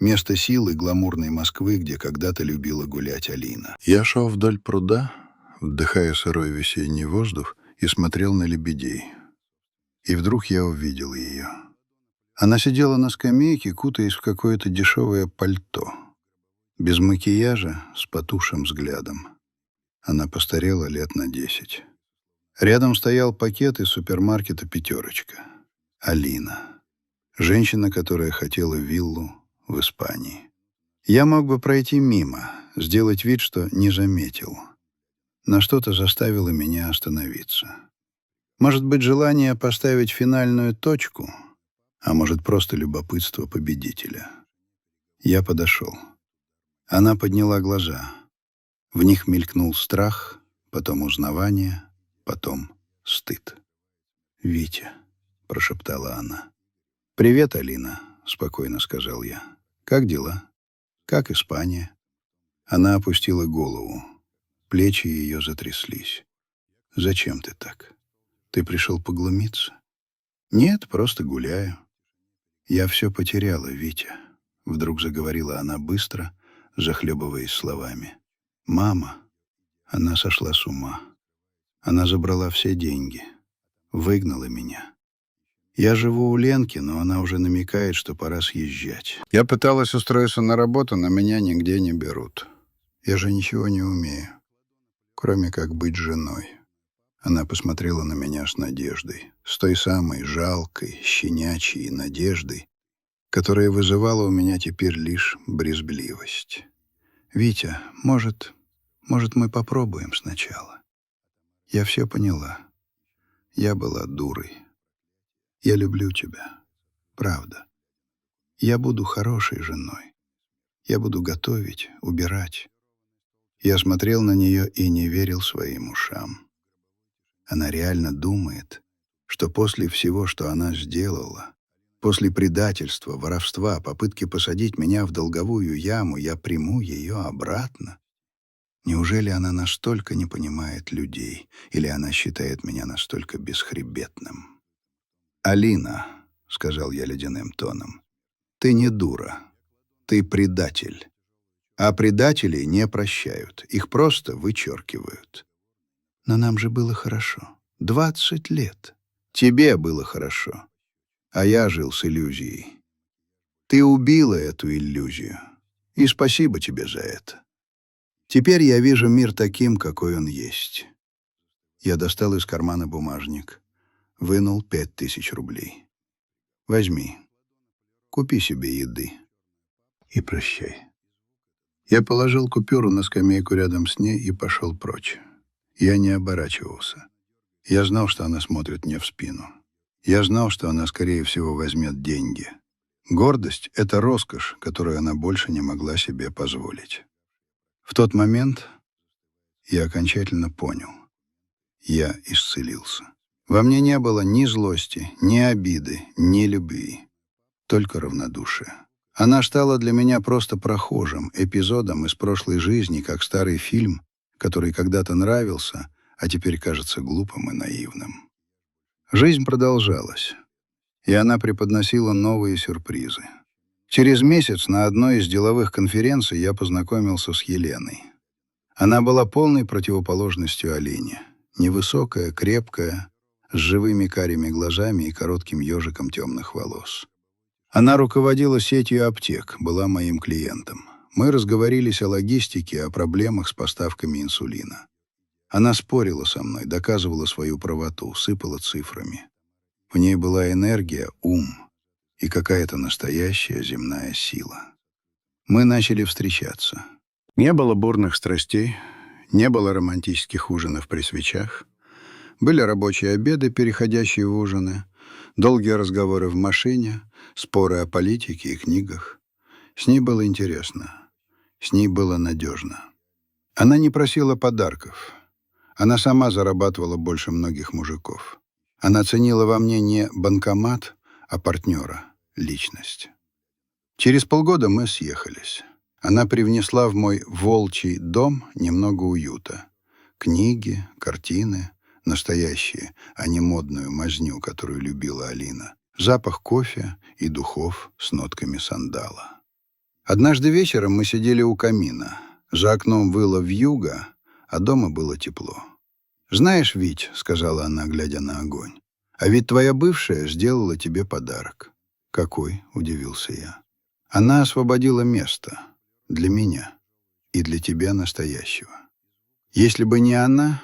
Место силы гламурной Москвы, где когда-то любила гулять Алина. Я шел вдоль пруда, вдыхая сырой весенний воздух, и смотрел на лебедей. И вдруг я увидел ее. Она сидела на скамейке, кутаясь в какое-то дешевое пальто. Без макияжа, с потухшим взглядом. Она постарела лет на 10. Рядом стоял пакет из супермаркета «Пятерочка». Алина. Женщина, которая хотела виллу в Испании. Я мог бы пройти мимо, сделать вид, что не заметил. Но что-то заставило меня остановиться. Может быть, желание поставить финальную точку, а может, просто любопытство победителя. Я подошел. Она подняла глаза. В них мелькнул страх, потом узнавание, потом стыд. «Витя», — прошептала она. «Привет, Алина», — спокойно сказал я. «Как дела? Как Испания?» Она опустила голову. Плечи ее затряслись. «Зачем ты так? Ты пришел поглумиться?» «Нет, просто гуляю». «Я все потеряла, Витя», — вдруг заговорила она быстро, захлебываясь словами. «Мама». Она сошла с ума. Она забрала все деньги. Выгнала меня. Я живу у Ленки, но она уже намекает, что пора съезжать. Я пыталась устроиться на работу, но меня нигде не берут. Я же ничего не умею, кроме как быть женой. Она посмотрела на меня с надеждой, с той самой жалкой, щенячьей надеждой, которая вызывала у меня теперь лишь брезгливость. «Витя, может, мы попробуем сначала?» Я все поняла. Я была дурой. Я люблю тебя. Правда. Я буду хорошей женой. Я буду готовить, убирать. Я смотрел на нее и не верил своим ушам. Она реально думает, что после всего, что она сделала, после предательства, воровства, попытки посадить меня в долговую яму, я приму ее обратно? Неужели она настолько не понимает людей, или она считает меня настолько бесхребетным? «Алина», — сказал я ледяным тоном, — «ты не дура, ты предатель. А предателей не прощают, их просто вычеркивают». «Но нам же было хорошо. 20 лет. Тебе было хорошо. А я жил с иллюзией. Ты убила эту иллюзию. И спасибо тебе за это. Теперь я вижу мир таким, какой он есть». Я достал из кармана бумажник. Вынул 5000 рублей. «Возьми. Купи себе еды. И прощай». Я положил купюру на скамейку рядом с ней и пошел прочь. Я не оборачивался. Я знал, что она смотрит мне в спину. Я знал, что она, скорее всего, возьмет деньги. Гордость — это роскошь, которую она больше не могла себе позволить. В тот момент я окончательно понял. Я исцелился. Во мне не было ни злости, ни обиды, ни любви. Только равнодушие. Она стала для меня просто прохожим, эпизодом из прошлой жизни, как старый фильм, который когда-то нравился, а теперь кажется глупым и наивным. Жизнь продолжалась, и она преподносила новые сюрпризы. Через месяц на одной из деловых конференций я познакомился с Еленой. Она была полной противоположностью Алине. Невысокая, крепкая, с живыми карими глазами и коротким ежиком темных волос. Она руководила сетью аптек, была моим клиентом. Мы разговорились о логистике, о проблемах с поставками инсулина. Она спорила со мной, доказывала свою правоту, сыпала цифрами. В ней была энергия, ум и какая-то настоящая земная сила. Мы начали встречаться. Не было бурных страстей, не было романтических ужинов при свечах. Были рабочие обеды, переходящие в ужины, долгие разговоры в машине, споры о политике и книгах. С ней было интересно, с ней было надежно. Она не просила подарков. Она сама зарабатывала больше многих мужиков. Она ценила во мне не банкомат, а партнера, личность. Через полгода мы съехались. Она привнесла в мой волчий дом немного уюта. Книги, картины, настоящие, а не модную мазню, которую любила Алина. Запах кофе и духов с нотками сандала. Однажды вечером мы сидели у камина. За окном выла вьюга, а дома было тепло. «Знаешь, Вить, — сказала она, глядя на огонь, — а ведь твоя бывшая сделала тебе подарок». «Какой?» — удивился я. «Она освободила место для меня и для тебя настоящего. Если бы не она,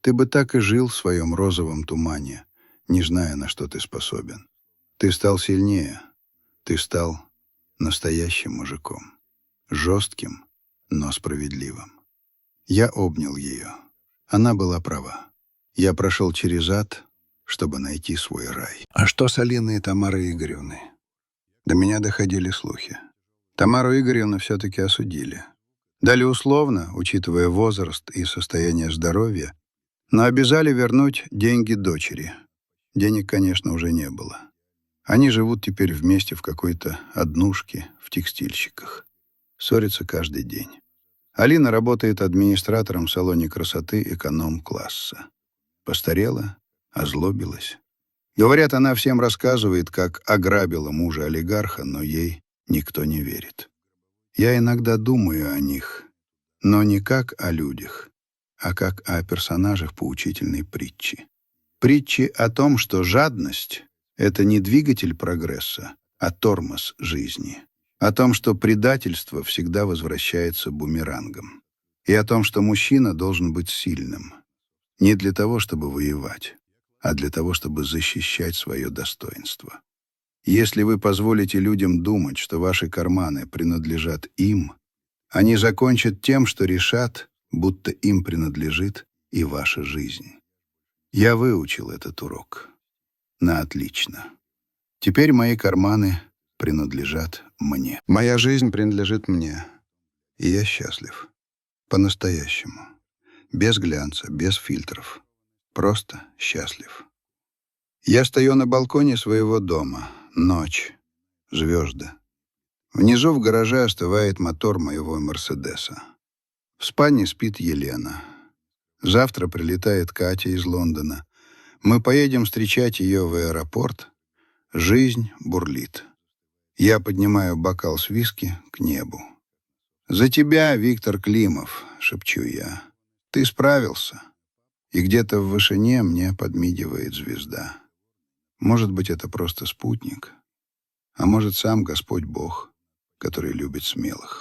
ты бы так и жил в своем розовом тумане, не зная, на что ты способен. Ты стал сильнее, ты стал настоящим мужиком, жестким, но справедливым». Я обнял ее. Она была права. Я прошел через ад, чтобы найти свой рай. А что с Алиной и Тамарой Игоревной? До меня доходили слухи. Тамару Игоревну все-таки осудили. Дали условно, учитывая возраст и состояние здоровья, но обязали вернуть деньги дочери. Денег, конечно, уже не было. Они живут теперь вместе в какой-то однушке в текстильщиках. Ссорятся каждый день. Алина работает администратором в салоне красоты эконом-класса. Постарела, озлобилась. Говорят, она всем рассказывает, как ограбила мужа-олигарха, но ей никто не верит. Я иногда думаю о них, но не как о людях, а как о персонажах поучительной притчи. Притчи о том, что жадность — это не двигатель прогресса, а тормоз жизни. О том, что предательство всегда возвращается бумерангом. И о том, что мужчина должен быть сильным. Не для того, чтобы воевать, а для того, чтобы защищать свое достоинство. Если вы позволите людям думать, что ваши карманы принадлежат им, они закончат тем, что решат, будто им принадлежит и ваша жизнь. Я выучил этот урок. На отлично. Теперь мои карманы принадлежат мне. Моя жизнь принадлежит мне. И я счастлив. По-настоящему. Без глянца, без фильтров. Просто счастлив. Я стою на балконе своего дома. Ночь. Звезды. Внизу в гараже остывает мотор моего Мерседеса. В спальне спит Елена. Завтра прилетает Катя из Лондона. Мы поедем встречать ее в аэропорт. Жизнь бурлит. Я поднимаю бокал с виски к небу. «За тебя, Виктор Климов!» — шепчу я. «Ты справился!» И где-то в вышине мне подмигивает звезда. Может быть, это просто спутник, а может, сам Господь Бог, который любит смелых.